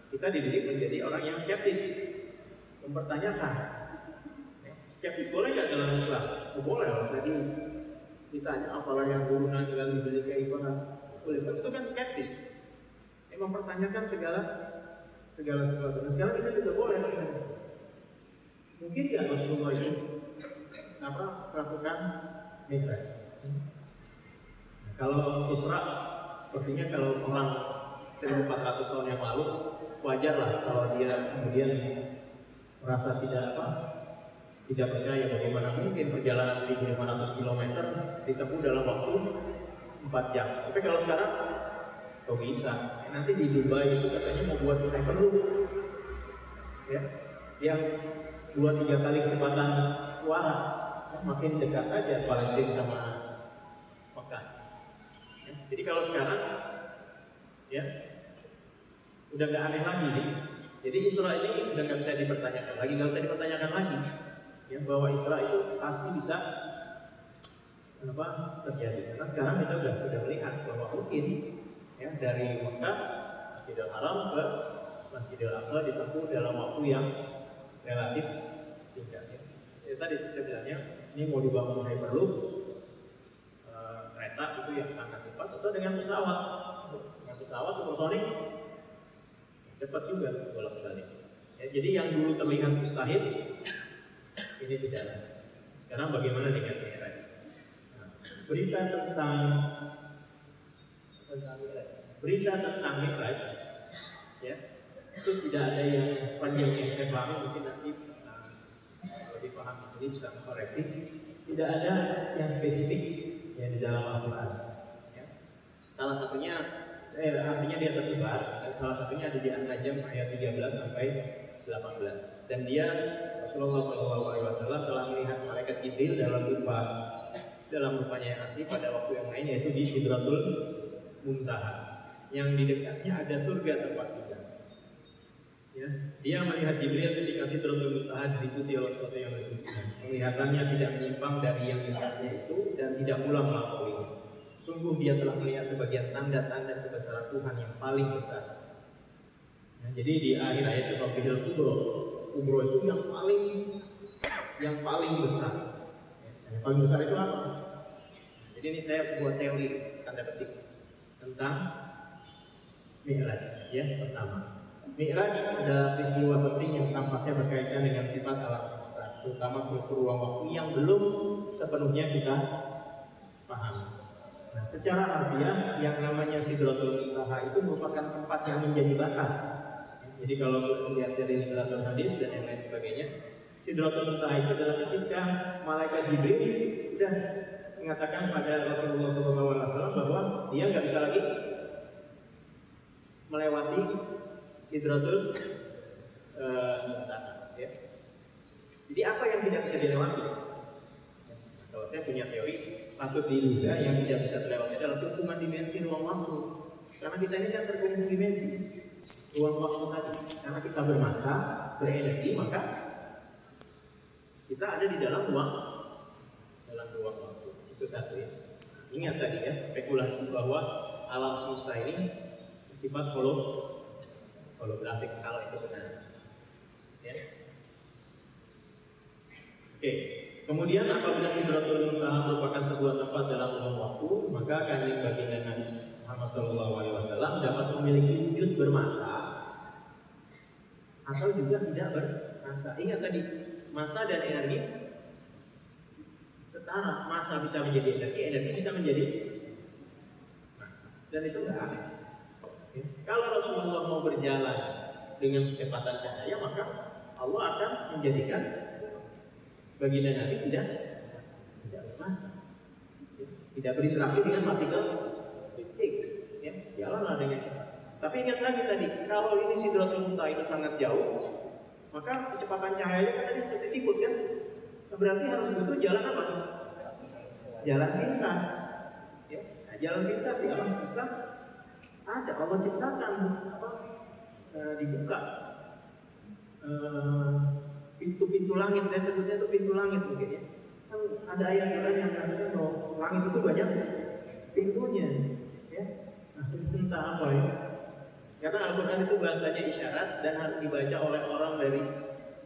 kita dididik menjadi orang yang skeptis, mempertanyakan. Ya, skeptis boleh nggak dalam Islam? Oh, boleh. Tadi ditanya apalah yang guruna dengan dibeli keifahan, boleh. Itu kan skeptis. Mempertanyakan segala sesuatu. Nah, sekarang kita juga boleh. Mungkin nggak Rasulullah ini melakukan Mi'raj. Nah, kalau Isra, sepertinya kalau orang 1400 tahun yang lalu, wajarlah kalau dia kemudian merasa tidak percaya bagaimana mungkin perjalanan 1500 km ditempuh dalam waktu 4 jam. Tapi kalau sekarang, kok bisa? Nanti di Dubai itu katanya mau buat Hyperloop, ya, yang 2-3 kali kecepatan suara. Makin dekat aja Palestina sama Mekah. Ya, jadi kalau sekarang, ya, udah nggak aneh lagi nih. Jadi Isra ini udah nggak bisa dipertanyakan lagi, nggak usah dipertanyakan lagi. Ya, bahwa Isra itu pasti bisa terjadi. Karena sekarang kita udah melihat bahwa mungkin, ya, dari Mekah Masjidil Haram ke Masjidil Aqsa ditempuh dalam waktu yang relatif singkat. Ya, tadi saya bilangnya ini mau dibangun Hyperloop, kereta itu yang sangat cepat, atau dengan pesawat supersonik cepat juga bolak-balik. Ya, jadi yang dulu terlihat mustahil ini tidak ada. Sekarang bagaimana dengan Mi'raj? Nah, berita tentang Mi'raj, ya, itu tidak ada yang sepanjang yang saya pahami, mungkin nanti kalau dipahami sendiri bisa mengkoreksi. Tidak ada yang spesifik yang di dalam Al-Quran. Ya. Salah satunya, artinya dia tersebar. Salah satunya ada di An-Najm ayat 13 sampai 18. Dan dia Rasulullah SAW telah melihat malaikat Jibril dalam rupanya yang asli pada waktu yang lain, yaitu di Sidratul Muntaha, yang di dekatnya ada surga tempat tinggal. Ya, dia melihat Jibril ketika Sidratul Muntaha diikuti oleh sesuatu yang berlebihan. Penglihatannya tidak menyimpang dari yang dekatnya itu dan tidak pula melampauinya. Sungguh dia telah melihat sebagian tanda-tanda kebesaran Tuhan yang paling besar. Ya, jadi di akhir ayat Rabbihil Kubro itu yang paling besar. Ya, yang paling besar itu apa? Jadi ini saya buat teori tanda petik tentang Mi'raj. Ya, pertama, Mi'raj adalah peristiwa penting yang tampaknya berkaitan dengan sifat alam semesta, terutama struktur ruang waktu yang belum sepenuhnya kita pahami. Nah, secara harfiah, yang namanya Sidratul Muntaha itu merupakan tempat yang menjadi batas. Jadi kalau melihat dari Sidratul Hadis dan yang lain sebagainya, Sidratul Muntaha itu adalah ketika malaikat Jibril sudah mengatakan pada Rasulullah SAW bahwa dia nggak bisa lagi melewati Sidratul Muntaha. Ya. Jadi apa yang tidak bisa dilewati? Kalau saya punya teori, patut diduga yang tidak bisa dilewati adalah hukuman dimensi ruang waktu. Karena kita ini kan terkungkung dimensi ruang waktu tadi. Karena kita bermassa, berenergi, maka kita ada di dalam ruang waktu. Itu satu ya. Ingat tadi ya, spekulasi bahwa alam semesta ini bersifat holografik kalau itu benar. Ya. Oke. Kemudian apabila Sidratul Muntaha merupakan sebuah tempat dalam ruang waktu, maka kanjeng baginda Nabi Muhammad SAW dapat memiliki wujud bermassa atau juga tidak bermassa. Ingat tadi, massa dan energi setara. Massa bisa menjadi energi, energi bisa menjadi massa. Dan itu enggak aneh. Kalau Rasulullah mau berjalan dengan kecepatan cahaya, maka Allah akan menjadikan baginda Nabi tidak bermassa, tidak berinteraksi dengan partikel Higgs, ya, jalanlah dengan cepat. Tapi ingat lagi tadi, kalau ini Sidratul Muntaha itu sangat jauh, maka kecepatan cahayanya kan tadi seperti siput kan, berarti harus butuh jalan apa? Jalan pintas. Ya. Nah, jalan pintas di alam semesta ada, Allah ciptakan apa? Dibuka pintu-pintu langit, saya sebutnya itu pintu langit mungkin ya. Kan ada ayat-ayat yang mengatakan bahwa langit itu banyak pintunya, ya. Nah, entah apa ya. Karena Al-Quran itu bahasanya isyarat dan harus dibaca oleh orang dari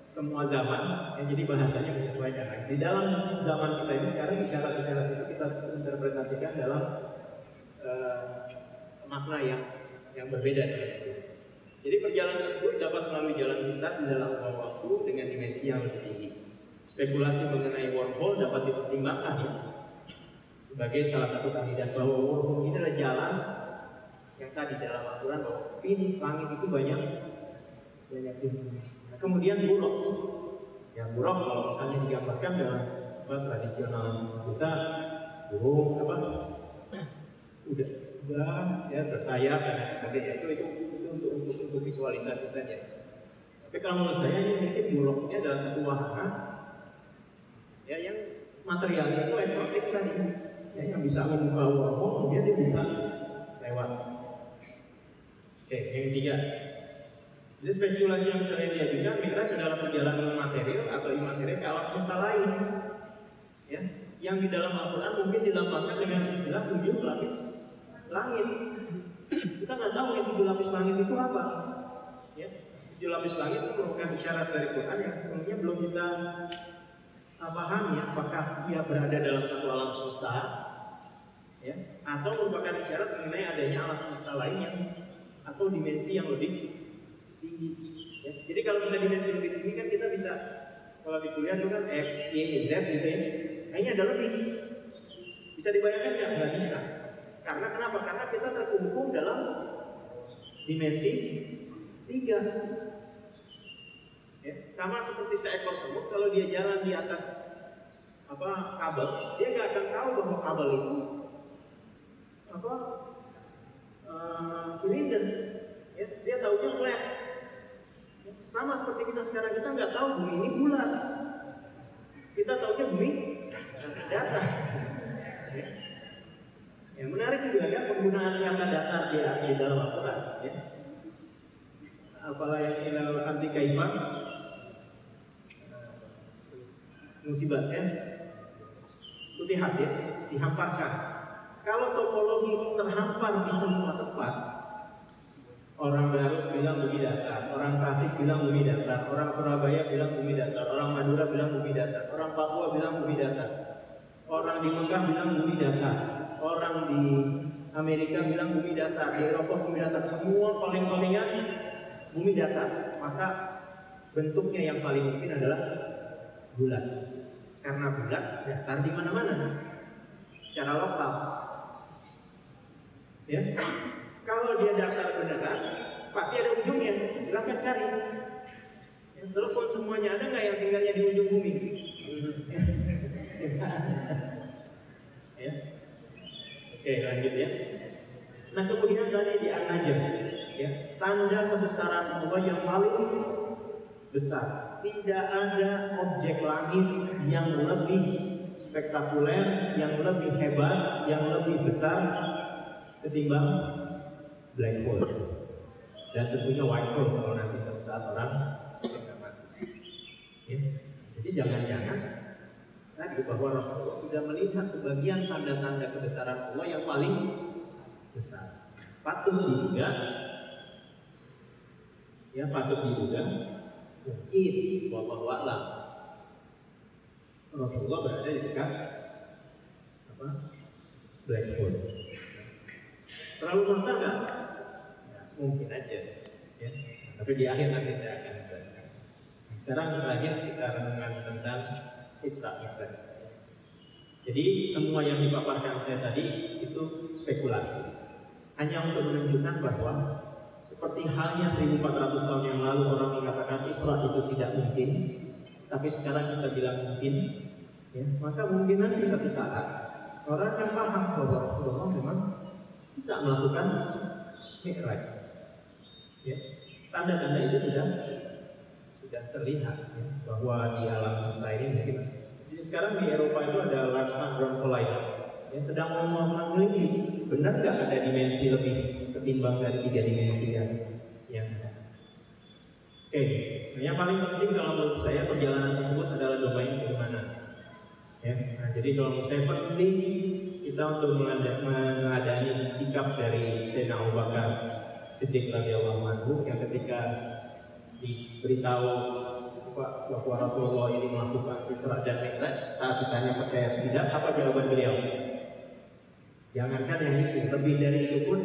semua zaman, ya, jadi bahasanya menyesuaikan. Di dalam zaman kita ini sekarang isyarat-isyarat itu kita interpretasikan dalam makna yang berbeda. Jadi perjalanan tersebut dapat melalui jalan pintas di dalam ruang waktu dengan dimensi yang lebih tinggi. Spekulasi mengenai wormhole dapat dipertimbangkan ya, sebagai salah satu kandidat bahwa wormhole ini adalah jalan yang tadi dalam aturan bahwa langit itu banyak pintu. Nah, kemudian buruk, yang buruk kalau misalnya digambarkan dalam tradisional kita, burung apa? Udah ya bersayap dan sebagainya itu untuk visualisasi saja. Tapi kalau menurut saya ini mungkin burung ini adalah satu wahana ya yang materialnya itu eksotik tadi, ya, yang bisa membuka wormhole, kemudian dia bisa lewat. Oke, yang ketiga, jadi spekulasi yang sering diajukan Mi'raj adalah perjalanan material atau imaterial ke alam semesta lain, ya, yang di dalam Al-Quran mungkin dilambangkan dengan istilah 7 lapis langit. Kita nggak tahu yang 7 lapis langit itu apa, ya. 7 lapis langit itu merupakan isyarat dari Quran yang sebelumnya belum kita pahami, ya, apakah dia berada dalam satu alam semesta, ya, atau merupakan isyarat mengenai adanya alam semesta lain yang atau dimensi yang lebih tinggi. Ya. Jadi kalau kita dimensi lebih tinggi kan kita bisa, kalau di kuliah itu kan X, Y, Z gitu ya. Nah, ini ada lebih. Bisa dibayangkan nggak? Nggak bisa. Karena kenapa? Karena kita terkungkung dalam dimensi 3. Ya. Sama seperti seekor semut, kalau dia jalan di atas kabel, dia nggak akan tahu bahwa kabel itu silinder, ya, dia tahunya flat. Ya, sama seperti kita sekarang, kita nggak tahu bumi ini bulat, kita tahunya bumi datar. Ya. Yang menarik juga kan penggunaan kata datar di dalam Al-Quran. Ya. Apalah yang ilal anti kaifah musibatnya sutihat ya, dihamparkan. Kalau topologi terhampar di semua tempat, orang Garut bilang bumi datar, orang Tasik bilang bumi datar, orang Surabaya bilang bumi datar, orang Madura bilang bumi datar, orang Papua bilang bumi datar, orang di Mekah bilang bumi datar, orang di Amerika bilang bumi datar, di Eropa bumi datar, semua paling-palingan bumi datar. Maka bentuknya yang paling mungkin adalah bulat, karena bulat datar di mana-mana secara lokal. Ya, kalau dia datar beneran, pasti ada ujungnya. Silahkan cari. Ya, telepon semuanya, ada nggak yang tinggalnya di ujung bumi? Ya. Oke, lanjut ya. Nah, kemudian tadi di An-Najm, ya, tanda tanda kebesaran Allah yang paling besar. Tidak ada objek langit yang lebih spektakuler, yang lebih hebat, yang lebih besar ketimbang black hole. Dan tentunya white hole kalau nanti suatu saat orang mati. Ya. Jadi jangan-jangan tadi bahwa Rasulullah sudah melihat sebagian tanda-tanda kebesaran Allah yang paling besar. Patut diduga, mungkin wallahu Rasulullah berada di dekat black hole. Terlalu besar nggak? Ya, mungkin aja. Ya. Tapi di akhir nanti saya akan jelaskan. Sekarang terakhir kita renungan tentang Isra Mi'raj. Jadi semua yang dipaparkan saya tadi itu spekulasi. Hanya untuk menunjukkan bahwa seperti halnya 1400 tahun yang lalu orang mengatakan Isra itu tidak mungkin, tapi sekarang kita bilang mungkin, ya, maka mungkin nanti suatu saat orang akan paham bahwa Rasulullah memang bisa melakukan Mi'raj. Ya, tanda-tanda itu sudah terlihat, ya, bahwa di alam semesta ini mungkin. Jadi sekarang di Eropa itu ada Large Hadron Collider yang sedang meneliti benar nggak ada dimensi lebih ketimbang dari 3 dimensi yang ada. Oke, yang paling penting kalau menurut saya perjalanan tersebut adalah domain keimanan. Ya, nah, jadi kalau menurut saya penting kita untuk mengadani sikap dari Sayyidina Abu Bakar Siddiq radhiyallahu anhu yang ketika diberitahu bahwa Rasulullah ini melakukan Isra dan Mi'raj, saat ditanya percaya tidak, apa jawaban beliau? Jangankan yang itu, lebih dari itu pun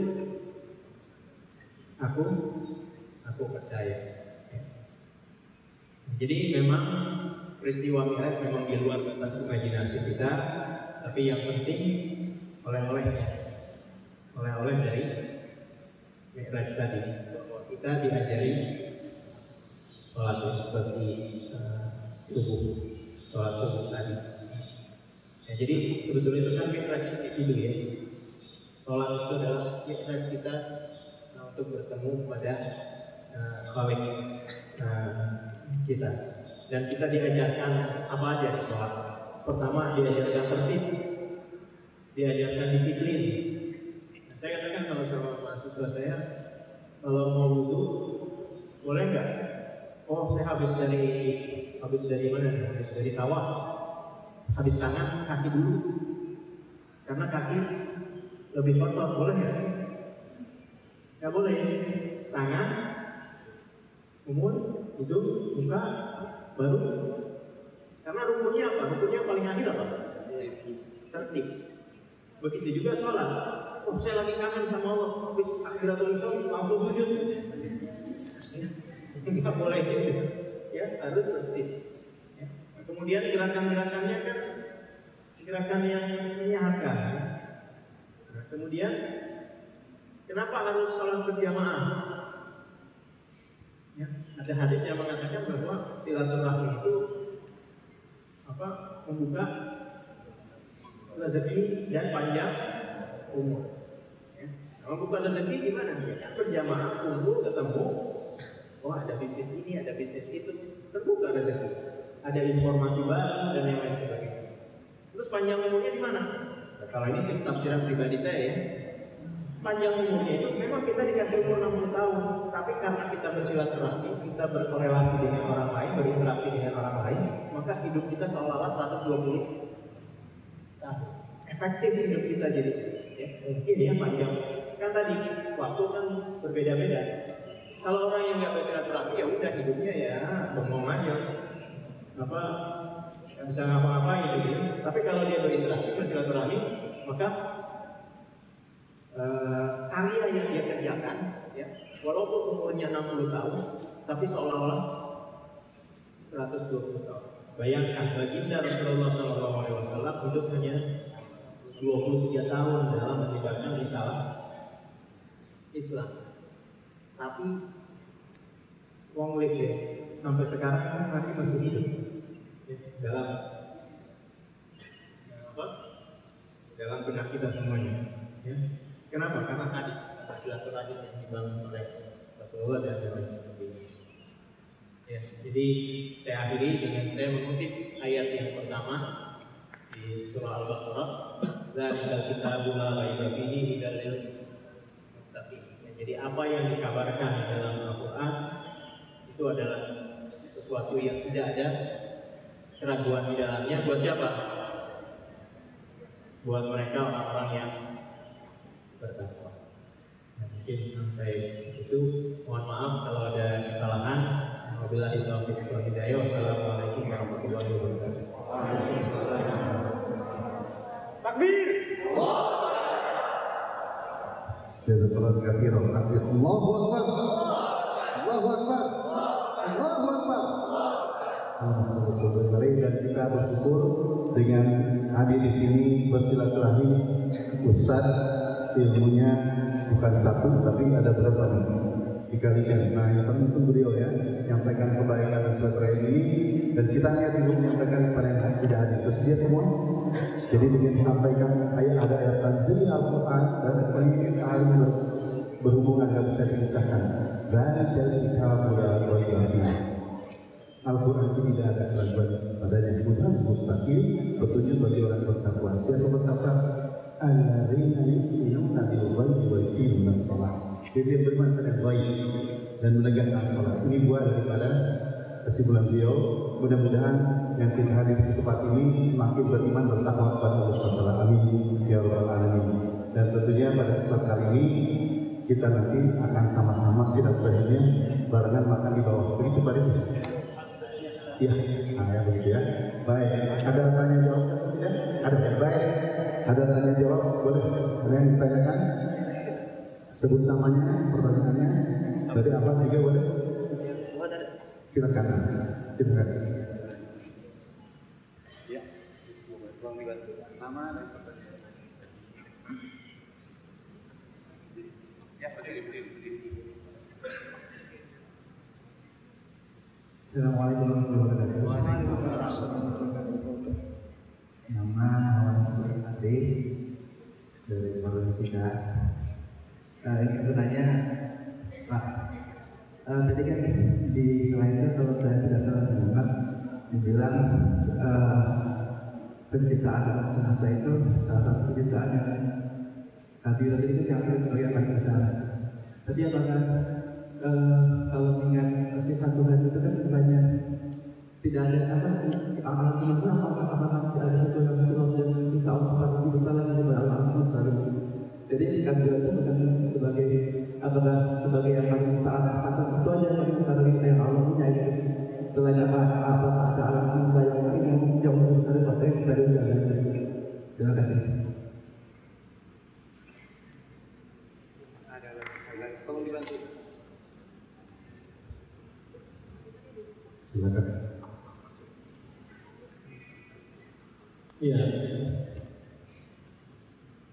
aku percaya. Ya. Jadi memang peristiwa Mi'raj memang di luar batas imajinasi kita, tapi yang penting oleh-oleh dari Mi'raj tadi, bahwa kita diajari sholat seperti sholat subuh tadi. Ya, jadi sebetulnya itu kan Mi'raj individu, ya. Sholat itu adalah Mi'raj kita untuk bertemu pada Khalik kita. Dan kita diajarkan apa aja di sholat. Pertama diajarkan tertib, diajarkan disiplin. Nah, saya katakan kalau sama mahasiswa saya, kalau mau wudu boleh nggak? Oh, saya habis dari mana? Habis dari sawah. Habis tangan, kaki dulu. Karena kaki lebih kotor, boleh nggak? Nggak boleh. Tangan, umur, hidung, muka, baru. Karena rukunnya apa? Rukunnya paling akhir apa? Tertib. Begitu juga sholat. Oh, saya lagi kangen sama Allah. Habis akhiratul itu langsung sujud. Nggak boleh gitu. Ya, harus tertib. Ya. Kemudian gerakan-gerakannya kan gerakan yang menyehatkan. Nah, kemudian kenapa harus sholat berjamaah? Ya, ada hadis yang mengatakan bahwa silaturahmi itu membuka rezeki dan panjang umur. Ya. Membuka rezeki gimana? Ya, berjamaah, kumpul, ketemu. Oh, ada bisnis ini, ada bisnis itu, terbuka rezeki. Ada informasi baru dan yang lain sebagainya. Terus panjang umurnya di mana? Nah, kalau ini sih tafsiran pribadi saya, ya. Panjang umurnya itu memang kita dikasih umur 60 tahun, tapi karena kita bersilaturahmi, kita berkorelasi dengan orang lain, berinteraksi dengan orang lain, maka hidup kita seolah-olah 120 tahun. Efektif hidup kita jadi, ya, mungkin ya panjang. Kan tadi waktu kan berbeda-beda. Kalau orang yang nggak bersilaturahmi, ya udah hidupnya ya bengong aja, nggak bisa ngapa-ngapain gitu. Tapi kalau dia berinteraksi, bersilaturahmi, maka karya yang dia kerjakan, ya, walaupun umurnya 60 tahun, tapi seolah-olah 120 tahun. Bayangkan baginda Rasulullah SAW hidup hanya 23 tahun dalam menyebarkan risalah Islam. Tapi wong live, ya, sampai sekarang kan masih hidup, ya, dalam benak kita semuanya. Ya. Kenapa? Karena tadi silaturahmi yang dibangun oleh Rasulullah dan lain sebagainya. Ya, jadi saya akhiri dengan saya mengutip ayat yang pertama di surah Al-Baqarah, "Dzalikal kitabu la raiba fihi hudal lil muttaqin." Jadi apa yang dikabarkan dalam Al-Qur'an itu adalah sesuatu yang tidak ada keraguan di dalamnya. Buat siapa? Buat mereka orang-orang yang bertakwa. Mungkin sampai situ. Mohon maaf kalau ada kesalahan. Wabillahi taufiq wal hidayah. Wassalamualaikum warahmatullahi wabarakatuh. Takbir. Jazakallahu khairan. Allahu akbar. Allahu akbar. Allahu akbar. Dan kita bersyukur dengan hadir di sini bersilaturahmi. Ustaz ilmunya bukan satu tapi ada berapa nih? Dikalikan. Nah yang penting itu beliau ya menyampaikan kebaikan dan silaturahmi ini, dan kita niat untuk menyampaikan kepada yang tidak hadir. Bersedia semua? Jadi dengan disampaikan ada ayat tanzil Al-Quran dan ini saling berhubungan, nggak bisa dipisahkan. Dzalikal kitabu la raiba fihi. Al-Quran itu tidak ada keraguan padanya. Hudal muttaqin, petunjuk bagi orang bertakwa. Siapa bertakwa? Alladzina yu'minuna bil ghaibi wa yuqimunas shalah. Dia beriman pada ghaib dan menegakkan salat. Ini buah daripada kesimpulan beliau. Mudah-mudahan yang kita hadir di tempat ini semakin beriman bertakwa kepada Allah SWT. Amin ya rabbal alamin. Dan tentunya pada kesempatan kali ini kita nanti akan sama-sama silaturahminya barengan makan di bawah. Begitu Pak Dewi? Iya, ya begitu ya. Baik, ada tanya jawab atau tidak? Ada, baik. Ada tanya jawab, boleh. Ada yang ditanyakan? Sebut namanya, pertanyaannya. Dari apa juga boleh? Silakan. Silakan. Ya, tolong dibantu. Nama dan pertanyaan. Ya, berdiri. Assalamualaikum warahmatullahi wabarakatuh. Nama Muhammad Ade dari Malaysia. Ini bertanya, Pak. Tadi kan di slide itu kalau saya tidak salah mendengar dibilang penciptaan alam semesta itu salah satu penciptaan yang kehadiran itu diambil sebagai paling besar. Tapi apakah kalau mengingat sifat Tuhan itu kan bukannya tidak ada alam semesta, apakah masih ada sesuatu yang bisa Allah lebih besar lagi daripada alam semesta? Jadi kehadiran itu bukan sebagai apakah sebagai yang paling besar satu itu aja yang paling besar dari yang Allah punya ya. Selain apa ada alam semesta yang paling jauh lebih besar daripada yang kita lihat. Terima kasih. Tolong dibantu. Silakan. Iya.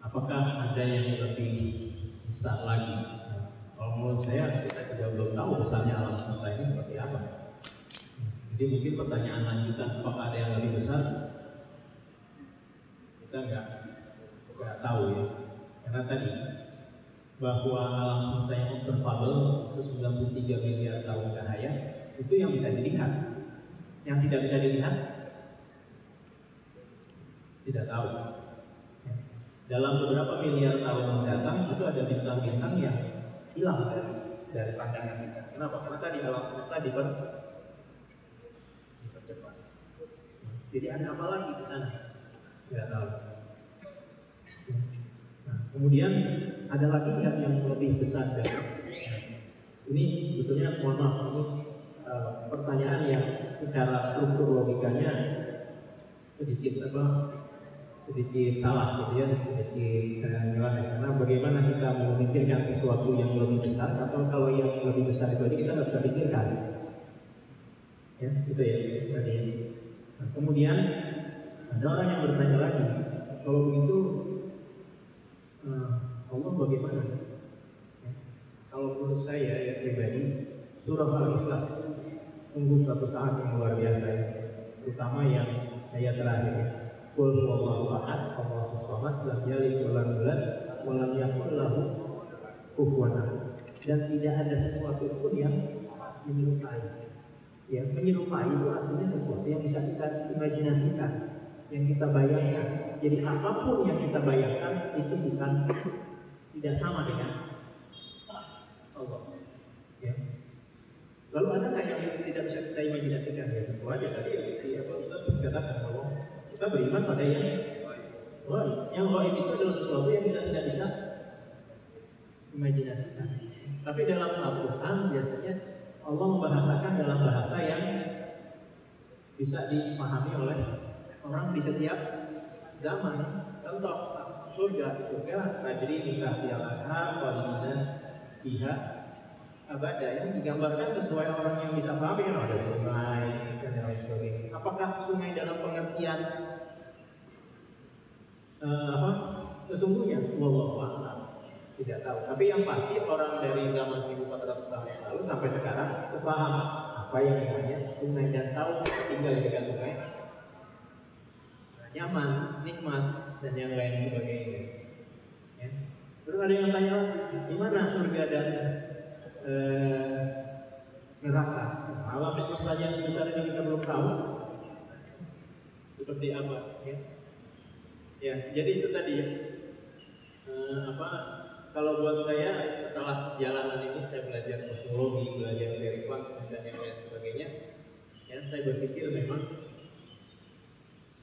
Apakah ada yang lebih besar lagi? Kalau menurut saya kita juga belum tahu besarnya alam semesta ini seperti apa. Jadi mungkin pertanyaan lanjutan, apakah ada yang lebih besar? Kita nggak tahu ya. Karena tadi bahwa alam semesta yang observable itu 93 miliar tahun cahaya itu yang bisa dilihat. Yang tidak bisa dilihat tidak tahu. Dalam beberapa miliar tahun mendatang itu ada bintang-bintang yang hilang dari pandangan kita. Kenapa? Karena tadi alam semesta dipercepat. Jadi ada apa lagi di sana? Tidak tahu. Nah, kemudian ada lagi yang lebih besar dari ini. Sebetulnya mohon maaf, ini pertanyaan yang secara struktur logikanya sedikit salah gitu ya, sedikit karena bagaimana kita memikirkan sesuatu yang lebih besar, atau kalau yang lebih besar itu aja kita nggak bisa pikirkan ya, gitu ya tadi. Nah, kemudian ada orang yang bertanya lagi, kalau begitu Allah bagaimana ya? Kalau menurut saya ya pribadi, surah Al-Ikhlas itu tunggu suatu saat yang luar biasa ya, terutama yang ayat terakhir ya. Qul huwallahu ahad, Allahus samad, lam yalid wa lam yulad wa lam yakul lahu kufuwan ahad. dan tidak ada sesuatu pun yang menyerupai. Ya, menyerupai itu artinya sesuatu yang bisa kita imajinasikan, yang kita bayangkan. Jadi apapun yang kita bayangkan itu bukan, tidak sama dengan Allah. Ya. Lalu ada nggak yang tidak bisa kita imajinasikan? Ya tentu aja tadi Pak Ustaz katakan bahwa kita beriman pada yang gaib. Yang gaib itu adalah sesuatu yang kita tidak bisa imajinasikan. Tapi dalam Al-Quran biasanya Allah membahasakan dalam bahasa yang bisa dipahami oleh orang di setiap zaman. Contoh surga, najri nikah tialaha walidina biha abada, yang digambarkan sesuai orang yang bisa paham, yang ada sungai dan lain sebagainya. Apakah sungai dalam pengertian sesungguhnya? Wallahu a'lam. Tidak tahu. Tapi yang pasti orang dari zaman 1400 tahun yang lalu sampai sekarang paham apa yang namanya sungai dan tahu tinggal di dekat sungai nyaman, nikmat dan yang lain sebagainya. Ya. Terus ada yang tanya di mana surga dan neraka? Alam semesta yang sebesar ini kita belum tahu seperti apa. Ya, ya jadi itu tadi ya. Kalau buat saya setelah jalanan ini saya belajar kosmologi, belajar dari kuantum dan yang lain sebagainya, ya saya berpikir memang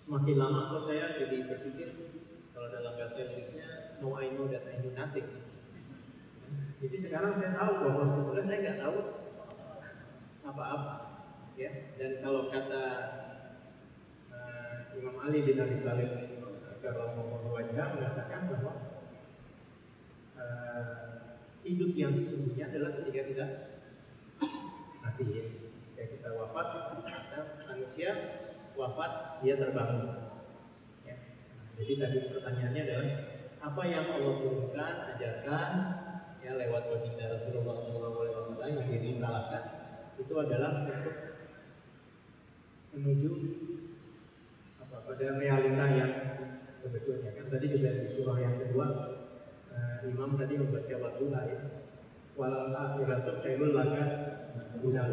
semakin lama kok saya jadi berpikir kalau dalam bahasa Inggrisnya no I know that I know nothing. Jadi sekarang saya tahu bahwa sebetulnya saya nggak tahu apa-apa, ya. Dan kalau kata Imam Ali bin Abi Thalib karramallahu wajhahu mengatakan bahwa hidup yang sesungguhnya adalah ketika kita mati, ya. Ketika kita wafat, manusia wafat, dia terbangun. Ya. Jadi tadi pertanyaannya adalah apa yang Allah turunkan, ajarkan, ya lewat baginda Rasulullah SAW yang disalahkan, itu adalah untuk menuju pada realita yang sebetulnya. Kan tadi juga di surah yang kedua, Imam tadi membaca wadullah ya, wal akhiratu khairul laka ula,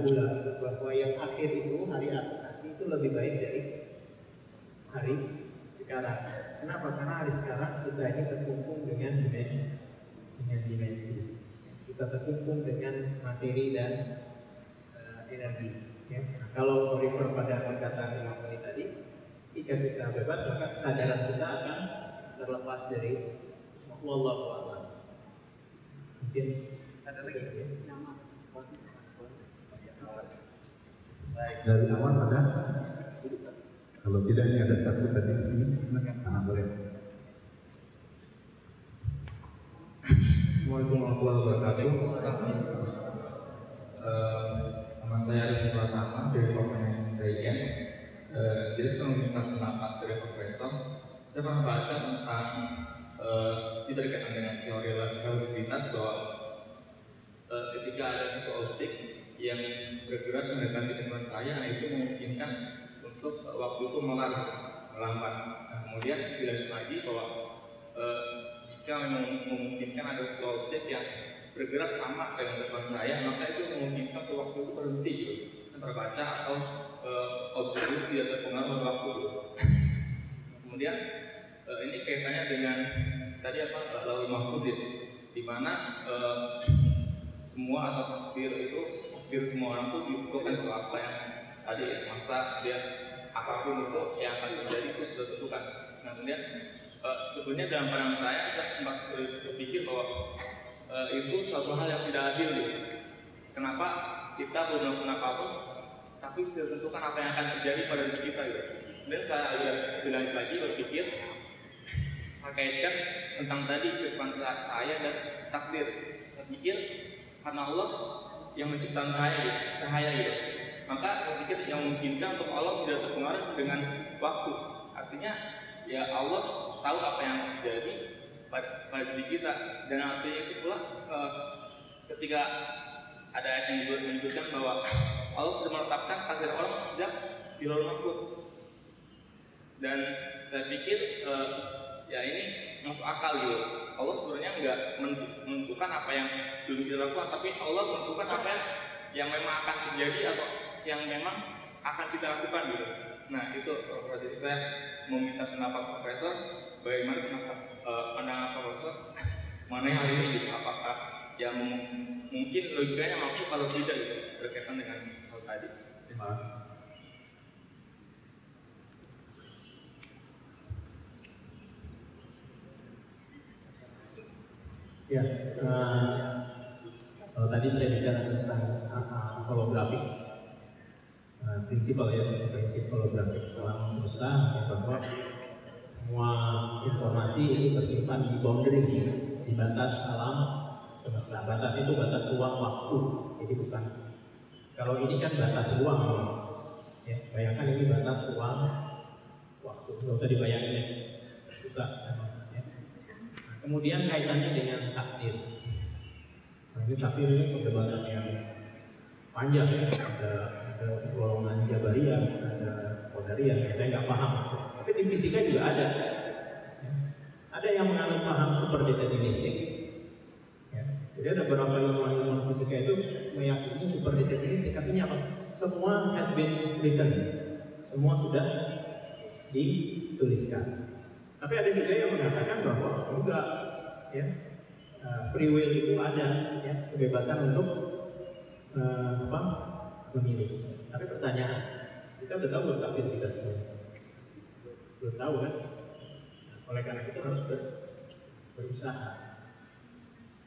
bahwa yang akhir itu hari akhir itu lebih baik dari hari sekarang. Kenapa? Karena hari sekarang kita ini terkungkung dengan dimensi. Kita terkungkung dengan materi dan energi. Ya. Nah, kalau refer pada perkataan Imam tadi, jika kita bebas maka kesadaran kita akan terlepas dari wallahu a'lam. Mungkin ada lagi ya? Baik, dari awal ada. Kalau tidak ini ada satu tadi di sini. Boleh. Assalamualaikum warahmatullahi wabarakatuh. Nama saya Arif Pratama dari Kabupaten Krayan. Jadi saya meminta pendapat dari Profesor. Saya pernah baca tentang tidak berkaitan dengan teori relativitas bahwa ketika ada satu objek yang bergerak mendekati tempat saya, itu memungkinkan untuk waktu itu melambat. Nah, kemudian dilihat lagi bahwa jika memang memungkinkan ada satu objek yang bergerak sama dengan depan saya, maka itu memungkinkan untuk waktu itu berhenti gitu, terbaca atau objek itu tidak terpengaruh oleh waktu gitu. Kemudian ini kaitannya dengan tadi Lauhul Mahfuz ya, di mana semua atau takdir semua orang itu dibutuhkan untuk apa yang tadi masa dia apapun itu yang akan terjadi itu sudah tentukan. Nah, kemudian sebenarnya dalam pandangan saya sempat berpikir bahwa itu suatu hal yang tidak adil gitu. Kenapa kita belum melakukan apapun tapi sudah tentukan apa yang akan terjadi pada diri kita gitu. Dan saya lagi berpikir, saya kaitkan tentang tadi kehidupan saya dan takdir. Saya pikir karena Allah yang menciptakan cahaya gitu. Maka saya pikir yang memungkinkan untuk Allah tidak terpengaruh dengan waktu. Artinya ya Allah tahu apa yang terjadi pada diri kita, dan artinya itu pula ketika ada ayat yang menyebutkan bahwa Allah sudah menetapkan takdir orang sejak di Lauhul Mahfuz. Dan saya pikir ya ini masuk akal gitu. Allah sebenarnya nggak menentukan apa yang belum kita lakukan, tapi Allah menentukan apa yang memang akan terjadi atau yang memang akan kita lakukan gitu. Nah itu jadi saya meminta pendapat Profesor, bagaimana pandangan Profesor mengenai hal ini gitu, apakah yang mungkin logikanya masuk kalau tidak gitu berkaitan dengan hal tadi. Terima kasih. Ya, kalau tadi saya bicara tentang holografik, prinsip holografik dalam semesta, bahwa semua informasi itu tersimpan di boundary, di batas alam semesta. Batas itu batas ruang waktu, jadi bukan. Kalau ini kan batas ruang, ya, bayangkan ini batas ruang waktu, nggak usah dibayangin ya, susah. Kemudian kaitannya dengan takdir. Nah, ini takdir ini perdebatan yang panjang ya. Ada golongan Jabariyah, ada Qadariyah. Saya nggak paham. Tapi di fisika juga ada. Ada yang menganut paham super deterministik. Ya. Jadi ada beberapa ilmuwan fisika itu meyakini super deterministik. Artinya apa? Semua has been written. Semua sudah dituliskan. Tapi ada juga yang mengatakan bahwa enggak, ya, free will itu ada, ya, kebebasan untuk memilih. Tapi pertanyaan, kita udah tahu belum takdir kita semua? Belum tahu kan? Nah, oleh karena itu harus berusaha.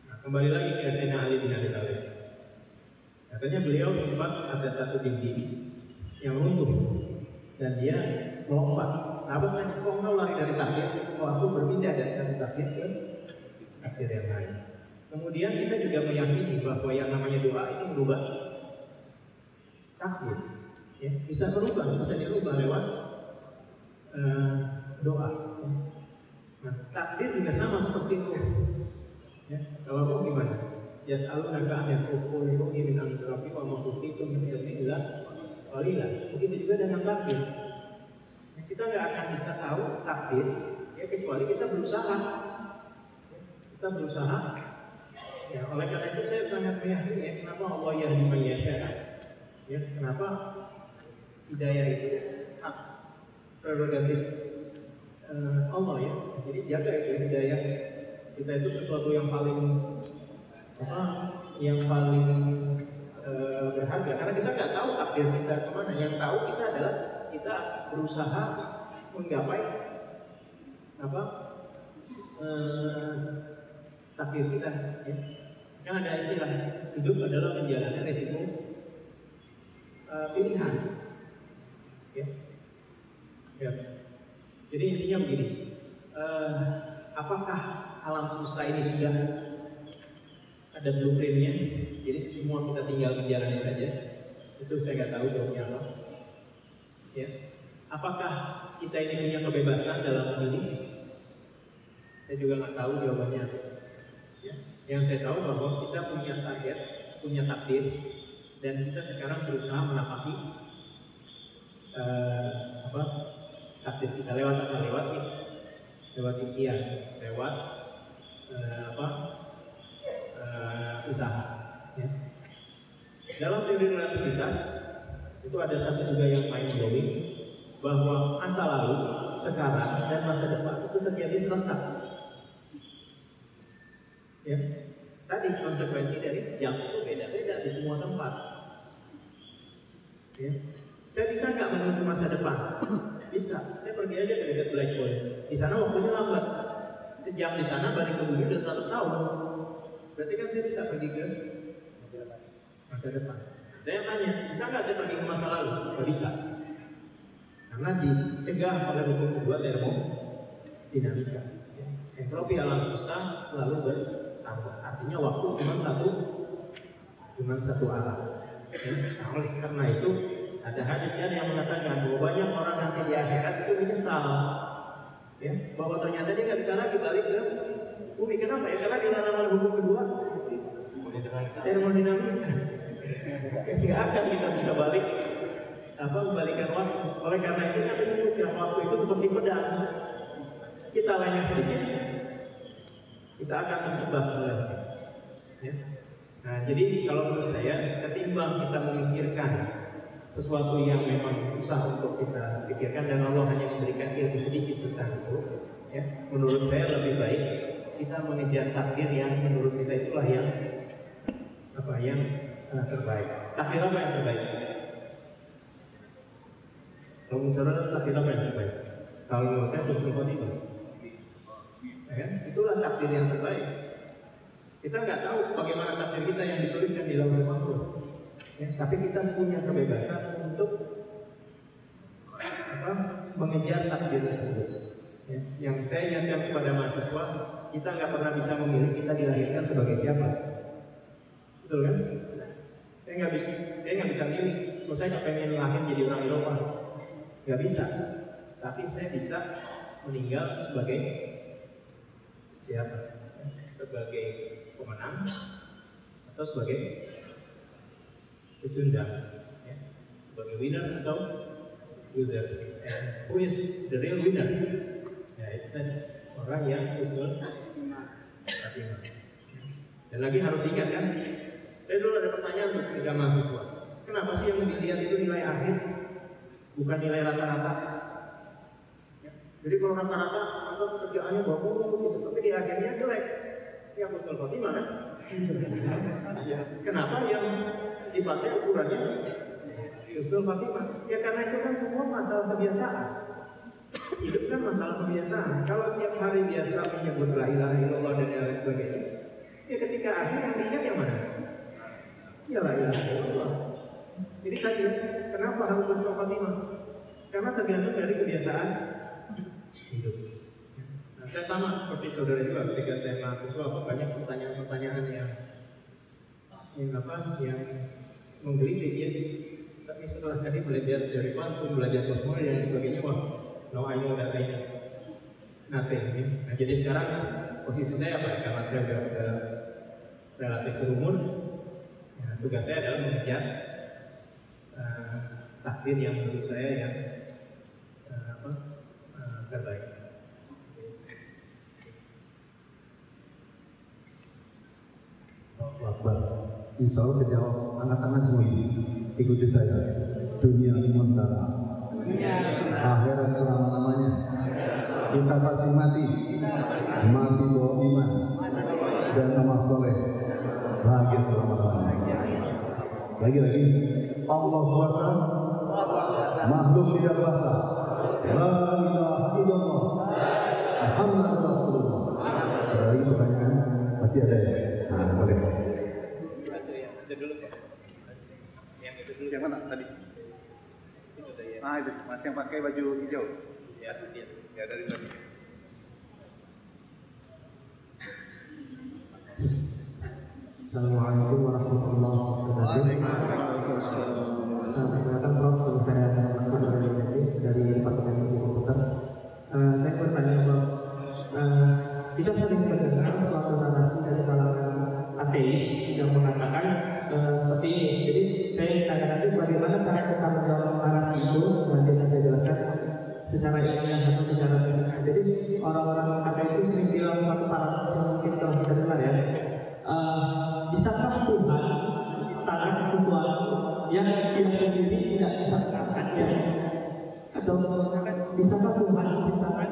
Nah, kembali lagi ke Sayyidina Ali bin Abi Thalib. Katanya beliau sempat ada satu dinding yang runtuh dan dia melompat. Sahabat tanya, kok engkau lari dari takdir? Kok aku berpindah dari satu takdir ke takdir yang lain? Kemudian kita juga meyakini bahwa yang namanya doa itu merubah takdir. Ya, bisa berubah, bisa dirubah lewat doa. Ya. Nah, takdir juga sama seperti itu. Ya, kalau mau gimana? Yas'alunaka anil qur'ani min amri wa ma kuntum min illah qalila. Begitu juga dengan takdir. Kita nggak akan bisa tahu takdir ya kecuali kita berusaha. Kita berusaha. Ya, oleh karena itu saya sangat meyakini ya, kenapa Allah yahdi man yasha. Ya, kenapa hidayah itu hak prerogatif Allah ya. Jadi jaga itu hidayah kita itu sesuatu yang paling berharga karena kita nggak tahu takdir kita kemana. Yang tahu kita adalah kita berusaha menggapai takdir kita. Ya. Kan ada istilah hidup adalah menjalani resiko pilihan. Ya. Ya. Jadi intinya begini, apakah alam semesta ini sudah ada blueprintnya? Jadi semua kita tinggal menjalani saja. Itu saya nggak tahu jawabnya apa. Ya. Apakah kita ini punya kebebasan dalam memilih? Saya juga nggak tahu jawabannya. Ya. Yang saya tahu bahwa kita punya target, punya takdir, dan kita sekarang berusaha menapaki takdir kita lewat apa? Lewat ikhtiar, lewat usaha. Ya. Dalam teori relativitas itu ada satu juga yang mind blowing, bahwa masa lalu, sekarang, dan masa depan itu terjadi serentak. Ya. Tadi konsekuensi dari jam itu beda-beda di semua tempat. Ya. Saya bisa nggak menuju masa depan? Bisa. Saya pergi aja ke dekat black hole. Di sana waktunya lambat. Sejam di sana balik ke bumi udah 100 tahun. Berarti kan saya bisa pergi ke masa depan. Saya tanya, bisa nggak saya pergi ke masa lalu? Saya bisa. Karena dicegah oleh hukum kedua termodinamika. Entropi alam semesta selalu bertambah. Artinya waktu cuma satu arah. Nah, oleh karena itu ada hadisnya yang mengatakan bahwa banyak orang nanti di akhirat itu menyesal, ya, bahwa ternyata dia nggak bisa lagi balik ke bumi. Kenapa? Ya karena dilarang oleh hukum kedua termodinamika. Nggak akan kita bisa balik membalikan waktu. Oleh karena itu kita disebutkan waktu itu seperti pedang. Kita lenyap sedikit, kita akan terjebak sebenarnya. Ya. Nah, jadi kalau menurut saya, ketimbang kita memikirkan sesuatu yang memang susah untuk kita pikirkan dan Allah hanya memberikan ilmu sedikit tentang itu, ya, menurut saya lebih baik kita mengejar takdir yang menurut kita itulah yang terbaik. Takdir apa yang terbaik? Kalau menurut takdir apa yang terbaik? Kalau menurut saya husnul khotimah. Ya, itulah takdir yang terbaik. Kita nggak tahu bagaimana takdir kita yang dituliskan di Lauhul Mahfuz. Ya, tapi kita punya kebebasan untuk mengejar takdir tersebut. Ya, yang saya ingatkan kepada mahasiswa, kita nggak pernah bisa memilih kita dilahirkan sebagai siapa. Betul kan? Saya nggak bisa milih. Kalau saya nggak pengen lahir jadi orang Eropa, nggak bisa. Tapi saya bisa meninggal sebagai siapa? Sebagai pemenang atau sebagai pecundang, ya. Sebagai winner atau loser. And who is the real winner? Ya, itu tadi orang yang husnul khotimah. Dan lagi harus diingat kan, saya dulu ada pertanyaan untuk ketika mahasiswa, kenapa sih yang dilihat itu nilai akhir, bukan nilai rata-rata? Ya. Jadi kalau rata-rata atau kerjaannya bagus gitu, tapi di akhirnya jelek, ya husnul khotimah kan? Kenapa yang dipakai ukurannya husnul khotimah? Ya karena itu kan semua masalah kebiasaan. Hidup kan masalah kebiasaan. Kalau setiap hari biasa menyebut la ilaha illallah dan lain sebagainya, ya ketika akhir yang diingat yang mana? Ya la ilaha illallah. Jadi tadi kenapa harus husnul khotimah? Karena tergantung dari kebiasaan hidup. Nah, saya sama seperti saudara juga ketika saya mahasiswa, banyak pertanyaan-pertanyaan yang menggelitik ya. Tapi setelah tadi belajar dari kuantum, belajar kosmologi dan sebagainya, wah, now I know that I know nothing. Ya. Nah, jadi sekarang posisi saya apa? Karena saya sudah relatif berumur, ya, tugas saya adalah mengejar takdir yang menurut saya yang terbaik. Akbar. Insya Allah terjawab. Angkat-angkat semua ini. Ikuti saya. Dunia sementara, akhirat selama-lamanya. Kita pasti mati bawa iman dan amal soleh, bahagia selama-lamanya. Lagi-lagi, Allah kuasa, makhluk tidak kuasa. La ilaha illallah, Muhammad Rasulullah. Lagi pertanyaan masih ada ya? Nah, boleh. Yang mana tadi? Itu Mas yang pakai baju hijau. Ya, sekian. Ya dari tadi. Assalamualaikum warahmatullahi wabarakatuh. Perkenalkan Prof, nama saya Muhammad dari Departemen Ilmu Komputer. Saya bertanya Prof, kita sering mendengar suatu narasi dari kalangan ateis yang mengatakan seperti ini. Jadi saya tanya nanti bagaimana cara kita menjawab narasi itu, nanti akan saya jelaskan secara ilmiah atau secara fisika. Jadi orang-orang ateis itu sering bilang suatu paradoks yang mungkin kalau kita dengar ya. Bisakah Tuhan menciptakan sesuatu yang dia sendiri tidak bisa mengangkatnya? Atau bisakah Tuhan menciptakan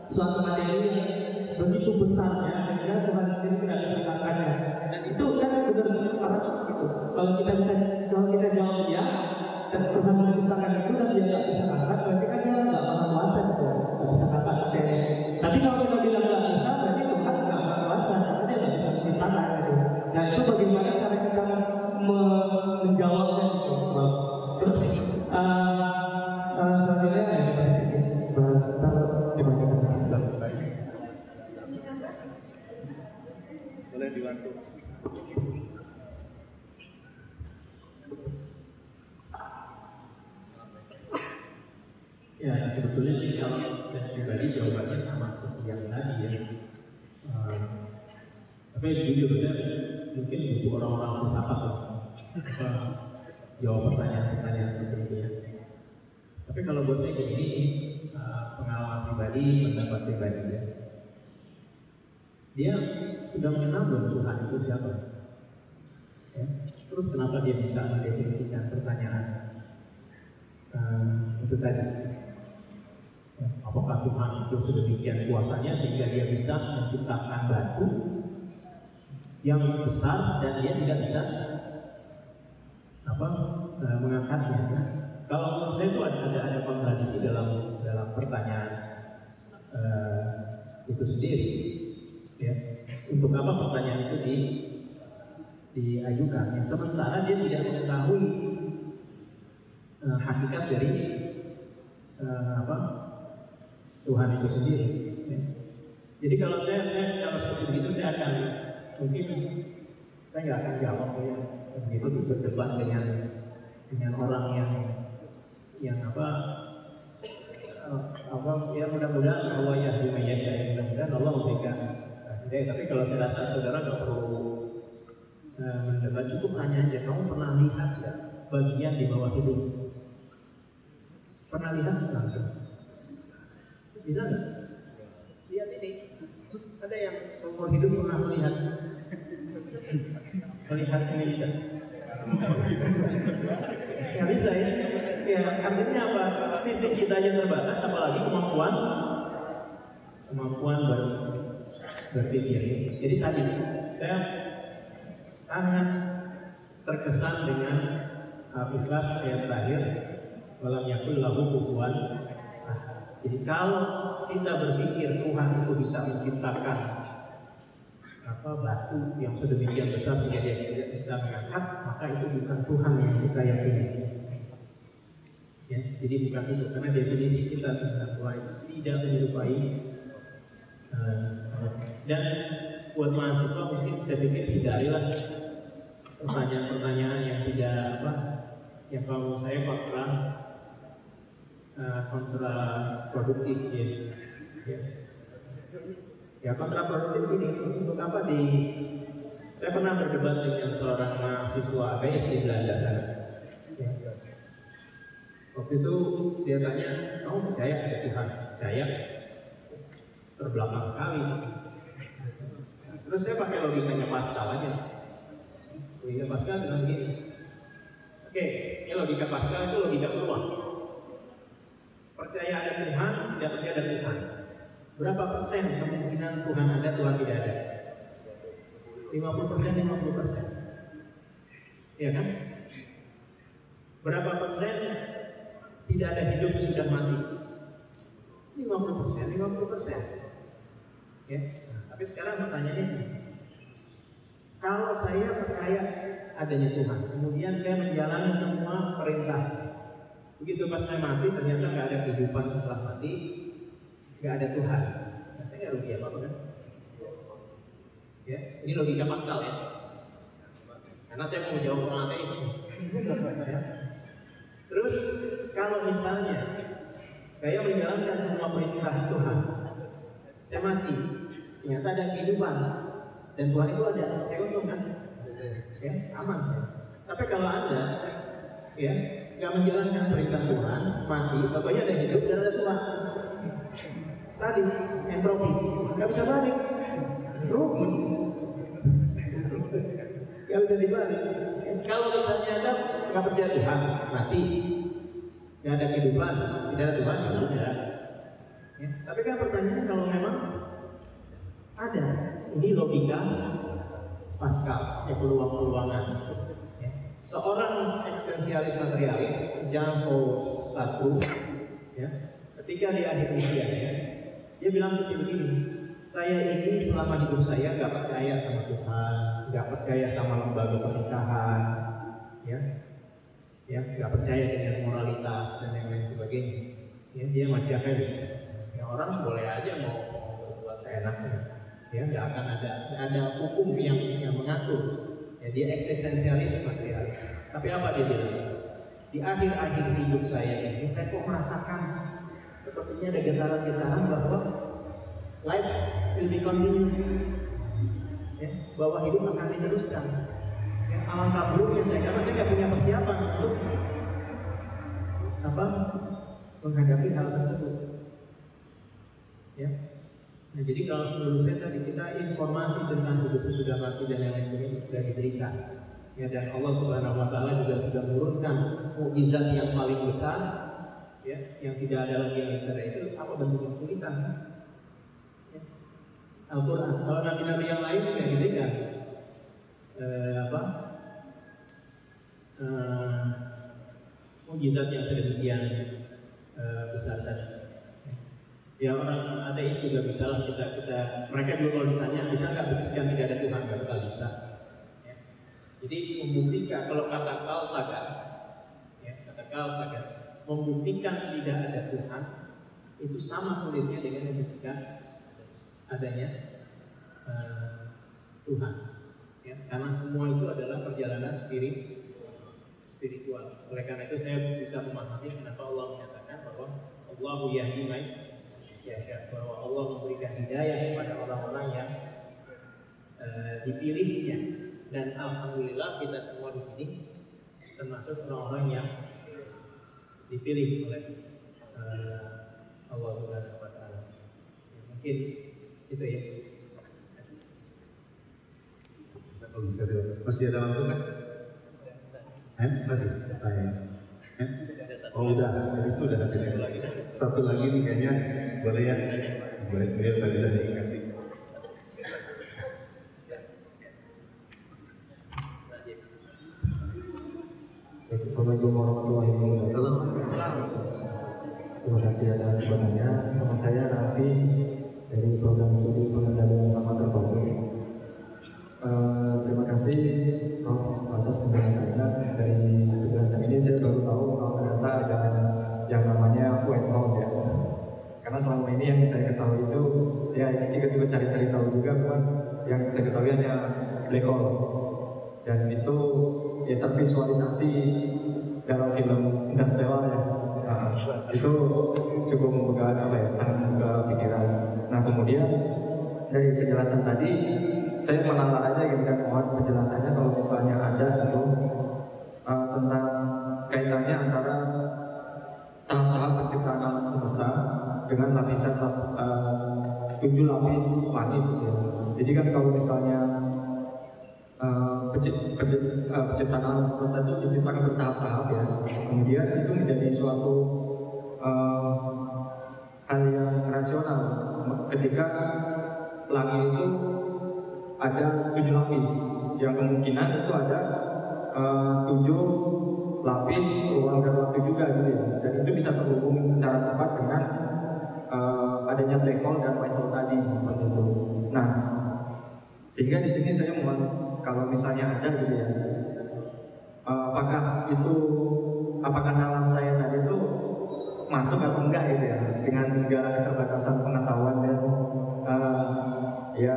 suatu materi yang begitu besarnya sehingga Tuhan sendiri tidak bisa mengangkatnya? Dan itu kan benar-benar paradoks gitu. Kalau kita jawab ya, dan Tuhan menciptakan itu dan dia tidak bisa mengangkat, berarti kan dia nggak maha kuasa gitu, nggak bisa mengangkat materi. Tapi kalau kita bilang nggak bisa, berarti Tuhan nggak maha kuasa, karena dia nggak bisa menciptakan gitu. Nah itu bagaimana cara kita menjawabnya gitu. Terus selanjutnya ya di posisi Boleh dibantu. Ya sebetulnya sih kalau saya pribadi jawabannya sama seperti yang tadi ya. Tapi jujur saya mungkin butuh orang-orang filsafat lah jawab pertanyaan-pertanyaan seperti itu ya. Tapi kalau buat saya gini, pengalaman pribadi, pendapat pribadi ya. Dia sudah mengenal belum Tuhan itu siapa? Ya. Terus kenapa dia bisa mendefinisikan pertanyaan itu tadi? Ya, apakah Tuhan itu sedemikian kuasanya sehingga dia bisa menciptakan batu yang besar dan dia tidak bisa mengangkatnya? Ya? Kalau menurut saya itu ada kontradiksi dalam pertanyaan itu sendiri. Ya. Untuk apa pertanyaan itu diajukan? Ya, sementara dia tidak mengetahui hakikat dari Tuhan itu sendiri. Ya. Jadi kalau saya seperti itu saya akan mungkin saya nggak akan jawab ya begitu berdebat dengan orang yang ya mudah-mudahan Allah yahdi man yasha, mudah-mudahan Allah memberikan hidayah. Tapi kalau saya rasa saudara nggak perlu mendebat, cukup hanya aja kamu pernah lihat ya bagian di bawah hidung? Pernah lihat langsung? Bisa nggak? Lihat ini, ada yang seumur hidup pernah melihat ini tidak? Nggak bisa ya? Ya artinya apa? Fisik kita aja terbatas, apalagi kemampuan berpikir. Jadi tadi saya sangat terkesan dengan Ikhlas ayat terakhir, walam yakul lahu kufuwan. Jadi kalau kita berpikir Tuhan itu bisa menciptakan batu yang sedemikian besar sehingga dia tidak bisa mengangkat, maka itu bukan Tuhan yang kita yakini. Ya, jadi bukan itu, karena definisi kita tentang Tuhan itu tidak menyerupai. Dan buat mahasiswa mungkin saya pikir hindarilah pertanyaan-pertanyaan yang tidak yang kalau saya kontraproduktif ya kontraproduktif ini untuk apa saya pernah berdebat dengan seorang mahasiswa ABS di Belanda sana. Waktu itu dia tanya, kamu percaya ada Tuhan? Percaya? Terbelakang sekali. Terus saya pakai logikanya Pascal aja. Logika Pascal bilang gini. Oke, ini logika Pascal itu logika peluang. Percaya ada Tuhan, tidak percaya ada Tuhan. Berapa persen kemungkinan Tuhan ada, Tuhan tidak ada? 50%, 50%. Iya kan? Berapa persen tidak ada hidup sesudah mati? 50%, 50%. Ya. Nah, tapi sekarang pertanyaannya, kalau saya percaya adanya Tuhan, kemudian saya menjalani semua perintah, begitu pas saya mati ternyata nggak ada kehidupan setelah mati, nggak ada Tuhan, saya nggak rugi apa kan? Ya, ini logika Pascal ya, karena saya mau jawab orang ateis. Ya. Terus kalau misalnya saya menjalankan semua perintah Tuhan, saya mati, ternyata ada kehidupan dan Tuhan itu ada, saya untung kan? Ya, aman. Tapi kalau Anda ya nggak menjalankan perintah Tuhan, mati, pokoknya ada hidup dan ada Tuhan. Tadi entropi, nggak bisa balik, rugi, nggak bisa dibalik. Kalau misalnya Anda nggak percaya Tuhan, mati, nggak ada kehidupan, tidak ada Tuhan, ya sudah. Ya, tapi kan pertanyaannya kalau memang ada, ini logika Pascal, peluang-peluangan. Ya. Seorang eksistensialis materialis, Jean-Paul Sartre, ya, ketika di akhir usianya, dia bilang begini, saya ini selama hidup saya nggak percaya sama Tuhan, nggak percaya sama lembaga pernikahan, ya, nggak percaya dengan moralitas dan yang lain sebagainya. Ya, dia Machiavellis. Ya, orang boleh aja mau berbuat seenaknya. Ya, nggak akan ada hukum yang mengatur. Ya, dia eksistensialis materialis. Tapi apa dia bilang? Di akhir-akhir hidup saya ini, saya kok merasakan sepertinya ada getaran-getaran bahwa life will be continued. Ya, bahwa hidup akan diteruskan. Ya, alangkah buruknya saya, karena saya nggak punya persiapan untuk menghadapi hal tersebut. Ya. Nah, jadi kalau menurut saya tadi kita informasi tentang hidup sudah mati dan yang lain-lain sudah diberikan. Ya, dan Allah Subhanahu Wa Taala juga sudah menurunkan mukjizat yang paling besar, ya, yang tidak ada lagi yang literal itu apa bentuknya tulisan. Ya. Al-Quran. Kalau nabi-nabi yang lain sudah diberikan mukjizat yang sedemikian besar tadi. Ya, orang ateis juga bisa lah mereka juga kalau ditanya bisa nggak buktikan tidak ada Tuhan, nggak bakal bisa. Ya. Jadi membuktikan kalau kata Carl Sagan, ya, membuktikan tidak ada Tuhan itu sama sulitnya dengan membuktikan adanya Tuhan. Ya, karena semua itu adalah perjalanan spiritual. Oleh karena itu saya bisa memahami kenapa Allah menyatakan bahwa Allahu yahdi man yasha, bahwa Allah memberikan hidayah kepada orang-orang yang dipilihnya. Dan alhamdulillah kita semua di sini termasuk orang-orang yang dipilih oleh Allah Subhanahu Wa Taala. Mungkin itu ya. Masih ada waktu kan? Masih? Oh udah, itu udah ada. Satu lagi nih kayaknya boleh ya? Boleh, tadi kasih. Assalamualaikum warahmatullahi wabarakatuh. Terima kasih atas sebenarnya. Nama saya Raffi dari program studi pengendalian lama terbaru. Terima kasih Prof atas penjelasannya. Dari penjelasan ini saya baru tahu kalau ternyata ada yang namanya white hole ya. Karena selama ini yang saya ketahui itu ya ini juga cari-cari tahu juga kan. Yang saya ketahui hanya black hole dan itu ya tervisualisasi dalam film Interstellar ya. Nah, itu cukup membuka sangat membuka pikiran. Nah kemudian dari penjelasan tadi saya menala aja gitu kan mohon penjelasannya kalau misalnya ada itu tentang kaitannya antara tahap-tahap penciptaan alam semesta dengan lapisan 7 lapis langit ya. Jadi kan kalau misalnya penciptaan alam semesta itu diciptakan bertahap-tahap ya. Kemudian itu menjadi suatu hal yang rasional ketika langit itu ada 7 lapis yang kemungkinan itu ada 7 lapis ruang dan waktu juga gitu ya. Dan itu bisa terhubung secara cepat dengan adanya black hole dan white hole tadi seperti itu. Nah, sehingga di sini saya mohon kalau misalnya ada gitu ya, apakah nalar saya tadi itu masuk atau enggak gitu ya dengan segala keterbatasan pengetahuan dan ya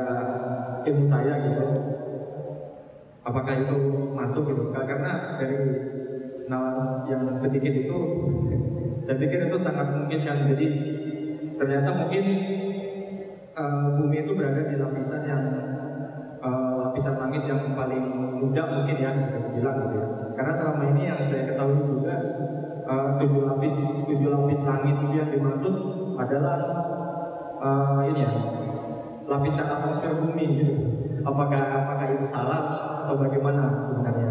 ilmu saya gitu, apakah itu masuk gitu? Karena dari nalar yang sedikit itu saya pikir itu sangat mungkin kan. Jadi ternyata mungkin bumi itu berada di lapisan yang lapisan langit yang paling muda mungkin ya bisa dibilang gitu ya. Karena selama ini yang saya ketahui juga 7 lapis langit itu yang dimaksud adalah ini ya lapisan atmosfer bumi gitu. Apakah itu salah atau bagaimana sebenarnya?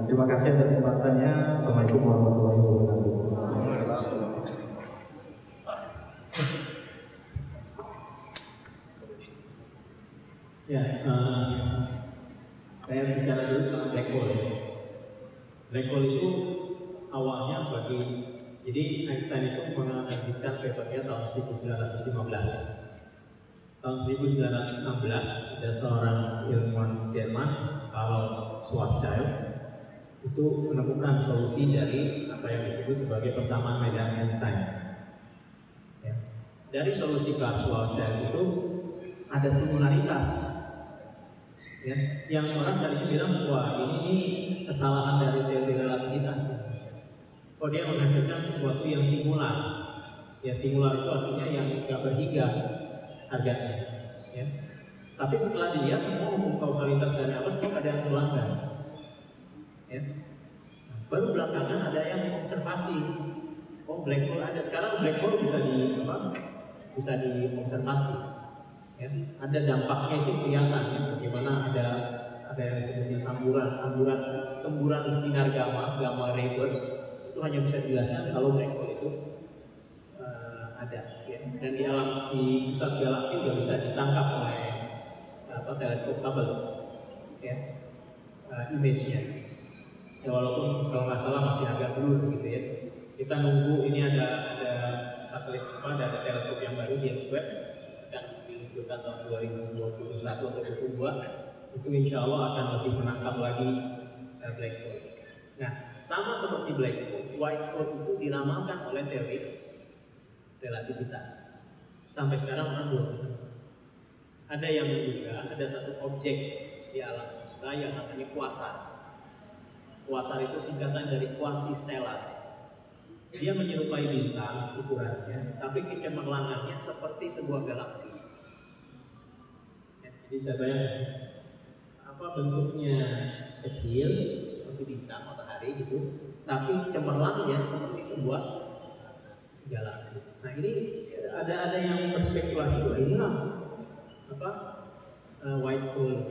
Terima kasih atas kesempatannya. Assalamualaikum warahmatullahi wabarakatuh. Ya, saya bicara dulu tentang black hole. Black hole itu awalnya jadi Einstein itu mengajukan papernya tahun 1915. Tahun 1916 ada seorang ilmuwan Jerman, Karl Schwarzschild, itu menemukan solusi dari apa yang disebut sebagai persamaan medan Einstein. Ya. Dari solusi Karl Schwarzschild itu ada simularitas. Ya, yang orang tadinya bilang wah ini kesalahan dari teori relativitas. Oh dia menghasilkan sesuatu yang singular. Ya singular itu artinya yang tidak berhiga harganya. Ya. Tapi setelah dia semua hukum kausalitas dan apa semua ada yang melanggar. Ya. Baru belakangan ada yang observasi. Oh black hole ada sekarang black hole bisa diobservasi. Ya, ada dampaknya itu kelihatan ya, bagaimana ada yang disebutnya semburan sinar gamma ray burst itu hanya bisa dijelaskan kalau black hole itu ada ya. Dan di pusat galaksi juga bisa ditangkap oleh teleskop Hubble ya, image-nya ya, walaupun kalau nggak salah masih agak blur gitu ya. Kita nunggu ini ada satelit ada teleskop yang baru James Webb akan diluncurkan tahun 2021 atau 2022, itu insya Allah akan lebih menangkap lagi black hole. Nah, sama seperti black hole, white hole itu diramalkan oleh teori relativitas. Sampai sekarang orang belum ada yang menduga ada satu objek di alam semesta yang namanya quasar. Quasar itu singkatan dari quasi-stellar. Dia menyerupai bintang ukurannya, tapi kecemerlangannya seperti sebuah galaksi. Ya, jadi saya bayangkan bentuknya kecil seperti bintang matahari gitu, tapi cemerlangnya seperti sebuah galaksi. Nah ini ada yang berspekulasi bahwa inilah white hole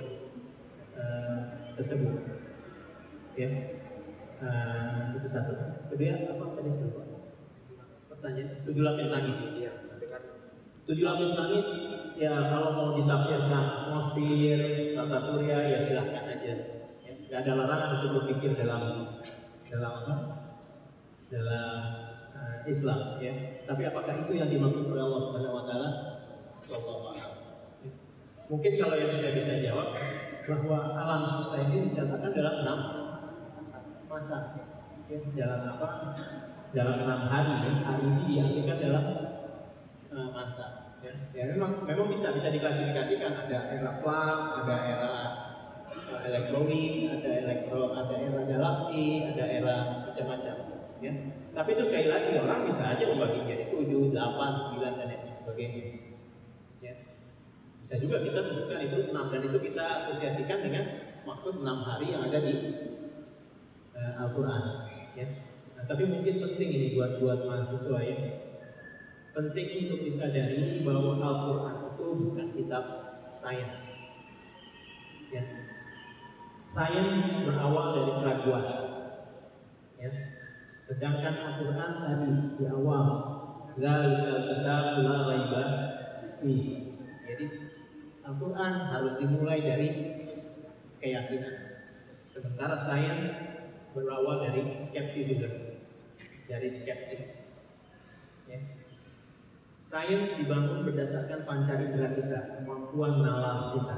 tersebut. Ya. Itu satu. Kedua apa tadi sebut? Pertanyaan 7 lapis langit. Iya, 7 lapis langit ya, kalau mau ditafsirkan atmosfer, tata surya ya silahkan aja. Ya, nggak ada larangan untuk berpikir dalam Islam ya. Tapi apakah itu yang dimaksud oleh Allah Subhanahu wa taala? Wallahu a'lam. Mungkin kalau yang saya bisa jawab bahwa alam semesta ini dicatatkan dalam 6 masa. Ya, dalam 6 hari ya. Hari ini diartikan dalam masa. Ya memang bisa diklasifikasikan, ada era Planck, ada era elektronik, ada era galaksi, ada era macam-macam. Ya. Tapi itu sekali lagi orang bisa aja membagi jadi 7, 8, 9 dan lain sebagainya. Ya. Bisa juga kita sebutkan itu 6 dan itu kita asosiasikan dengan maksud 6 hari yang ada di Al-Quran. Ya. Nah, tapi mungkin penting ini buat mahasiswa ya. Penting untuk disadari bahwa Al-Quran itu bukan kitab sains. Ya. Sains berawal dari keraguan. Ya. Sedangkan Al-Quran tadi di awal Zalikal kitab la raiba fihi. Jadi Al-Quran harus dimulai dari keyakinan. Sementara sains berawal dari skeptisisme, dari skeptik. Ya. Sains dibangun berdasarkan panca indera kita, kemampuan nalar kita.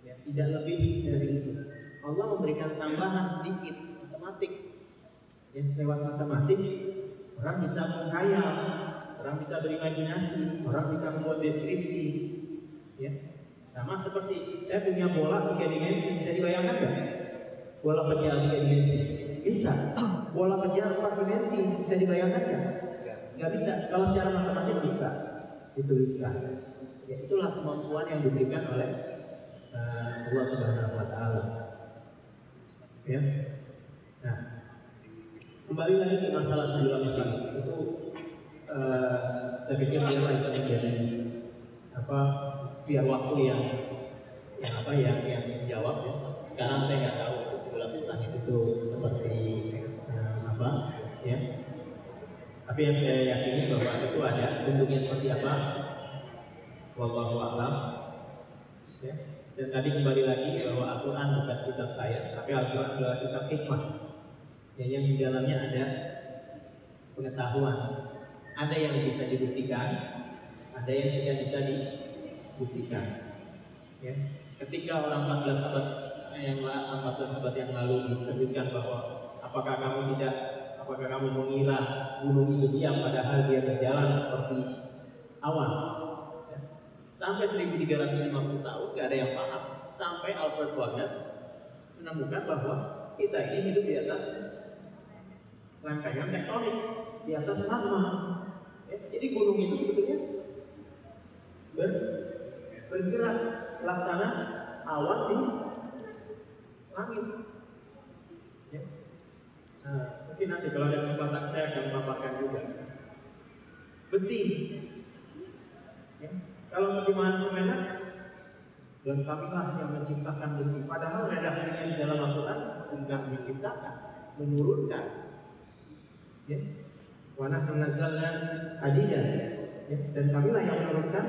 Ya, tidak lebih dari itu. Allah memberikan tambahan sedikit matematik. Ya, lewat matematik orang bisa menghayal, orang bisa berimajinasi, orang bisa membuat deskripsi. Ya. Sama seperti saya punya bola 3 dimensi, bisa dibayangkan nggak? Bola pecah 3 dimensi bisa. Bola pecah 4 dimensi bisa dibayangkan nggak? Nggak bisa. Kalau secara matematik bisa dituliskan. Ya, itulah kemampuan yang diberikan oleh Allah Subhanahu Wa Taala. Ya. Nah, kembali lagi ke masalah 7 lapis langit itu, saya pikir biarlah itu menjadi biar waktu yang menjawab ya. Sekarang saya nggak tahu 7 lapis langit itu seperti apa ya. Tapi yang saya yakini bahwa itu ada bentuknya seperti apa. Wallahu a'lam. Ya. Dan tadi kembali lagi bahwa Al-Quran bukan kitab sains, tapi Al-Quran adalah kitab hikmah. Ya, yang di dalamnya ada pengetahuan. Ada yang bisa dibuktikan, ada yang tidak bisa dibuktikan. Ya. Ketika orang 14 abad yang lalu disebutkan bahwa apakah kamu mengira gunung itu diam padahal dia berjalan seperti awan. Ya. Sampai 1350 tahun gak ada yang paham. Sampai Alfred Wager menemukan bahwa kita ini hidup di atas lempengan tektonik, di atas magma. Ya. Jadi gunung itu sebetulnya bergerak laksana awan di langit. Ya. Nah, mungkin nanti kalau ada kesempatan saya akan paparkan juga besi. Ya. Kalau terjemahan Kemenak, dan kamilah yang menciptakan besi. Padahal redaksinya di dalam Al-Quran bukan menciptakan, menurunkan. Ya. Wa nahnu nazzalna hadidan. Ya. Dan kamilah yang menurunkan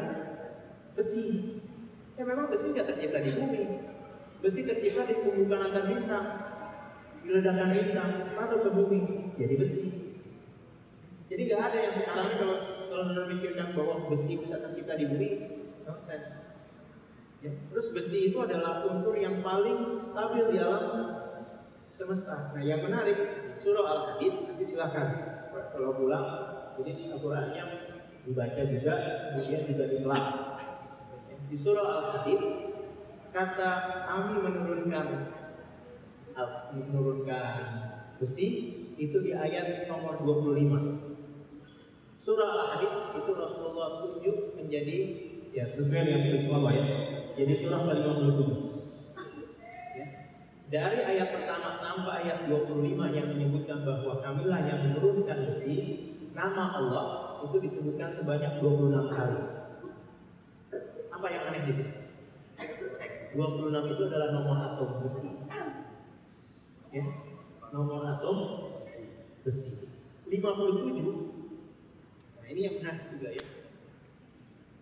besi. Ya memang besi tidak tercipta di bumi. Besi tercipta di pembukaan antar bintang, di ledakan bintang masuk ke bumi jadi besi. Jadi nggak ada yang sekarang kalau memikirkan bahwa besi bisa tercipta di bumi, nonsense. Ya. Terus besi itu adalah unsur yang paling stabil di alam semesta. Nah yang menarik surah Al-Hadid, nanti silahkan kalau pulang, jadi Al-Qurannya dibaca juga, kemudian juga ditelah. Di surah Al-Hadid kata kami menurunkan besi itu di ayat nomor 25. Surah Al-Hadid itu Rasulullah tunjuk menjadi ya surah yang kedua ya. Jadi surah ke-57. Ya. Dari ayat pertama sampai ayat 25 yang menyebutkan bahwa kamilah yang menurunkan besi, nama Allah itu disebutkan sebanyak 26 kali. Apa yang aneh di sini? 26 itu adalah nomor atom besi. Ya. Nomor atom besi. 57. Nah, ini yang menarik juga ya.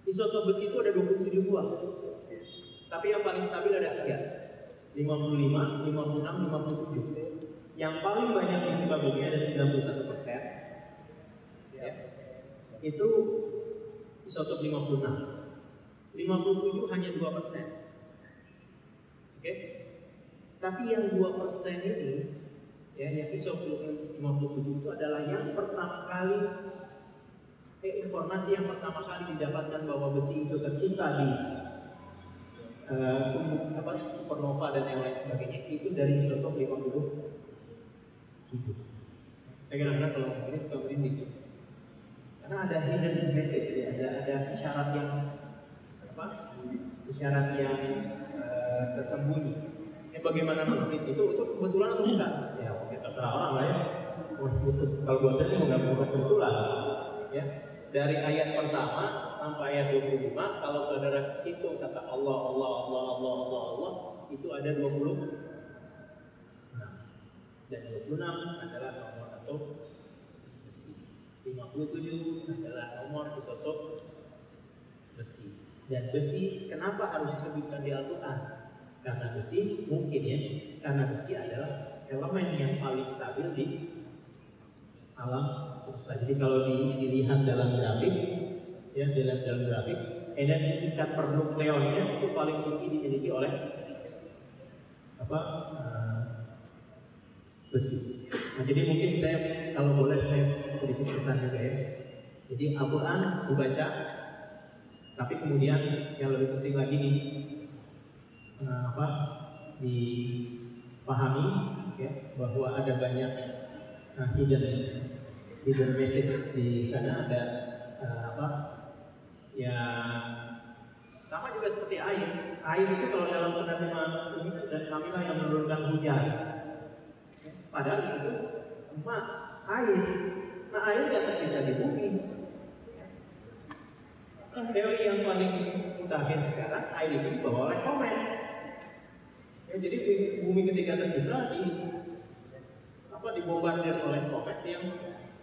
Isotop besi itu ada 27 buah. Tapi yang paling stabil ada 3. 55, 56, 57. Yang paling banyak yang dibagi ada 91%. Ya. Itu isotop 56. 57 hanya 2%. Oke. Tapi yang 2% ini ya yang isotop 57 itu adalah yang pertama kali informasi yang pertama kali didapatkan bahwa besi itu tercipta di supernova dan yang lain sebagainya itu dari isotop 57. Saya kira kalau ini suka berindik karena ada hidden message ya, ada isyarat yang isyarat yang tersembunyi. Bagaimana menurut itu kebetulan atau bukan? Ya oke, terserah orang lah ya. Kalau buat saya sih nggak kebetulan. Ya. Dari ayat pertama sampai ayat 25, kalau saudara hitung kata Allah itu ada 20. Dan 26 adalah nomor atau besi. 57 adalah nomor isotop besi. Dan besi kenapa harus disebutkan di Al-Quran? Karena besi mungkin ya, karena besi adalah elemen yang paling stabil di alam semesta. Jadi kalau dilihat dalam grafik, ya dalam grafik, energi tingkat per nukleonnya itu paling tinggi dimiliki oleh besi. Nah, jadi mungkin saya kalau boleh saya sedikit pesan juga ya. Jadi Al-Quran dibaca, tapi kemudian yang lebih penting lagi dipahami ya bahwa ada banyak hidden message di sana. Ada ya sama juga seperti air. Air itu kalau dalam penerjemahan ini dan kamilah yang menurunkan hujan. Padahal di situ air. Nah air tidak tercipta di bumi. Teori yang paling mutakhir sekarang air itu dibawa oleh komet. Ya, jadi bumi ketika tercipta dibombardir oleh komet yang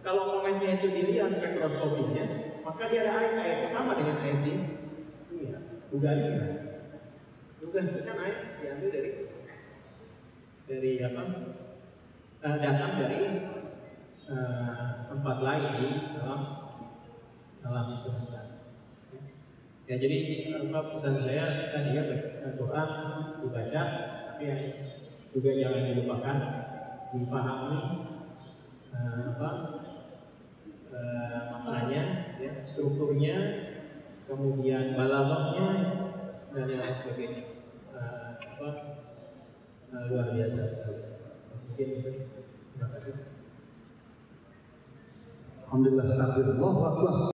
kalau kometnya itu dilihat spektroskopinya, maka dia ada air sama dengan air di dunia. Dugaan itu kan air diambil dari datang dari tempat lain di alam semesta. Ya jadi pesan saya tadi ya Al-Quran dibaca, tapi yang juga jangan dilupakan dipahami maknanya, ya, strukturnya, kemudian balaghahnya dan yang lain sebagainya. Luar biasa sekali. Mungkin itu. Terima kasih. Alhamdulillah, takbir, Allahu Akbar.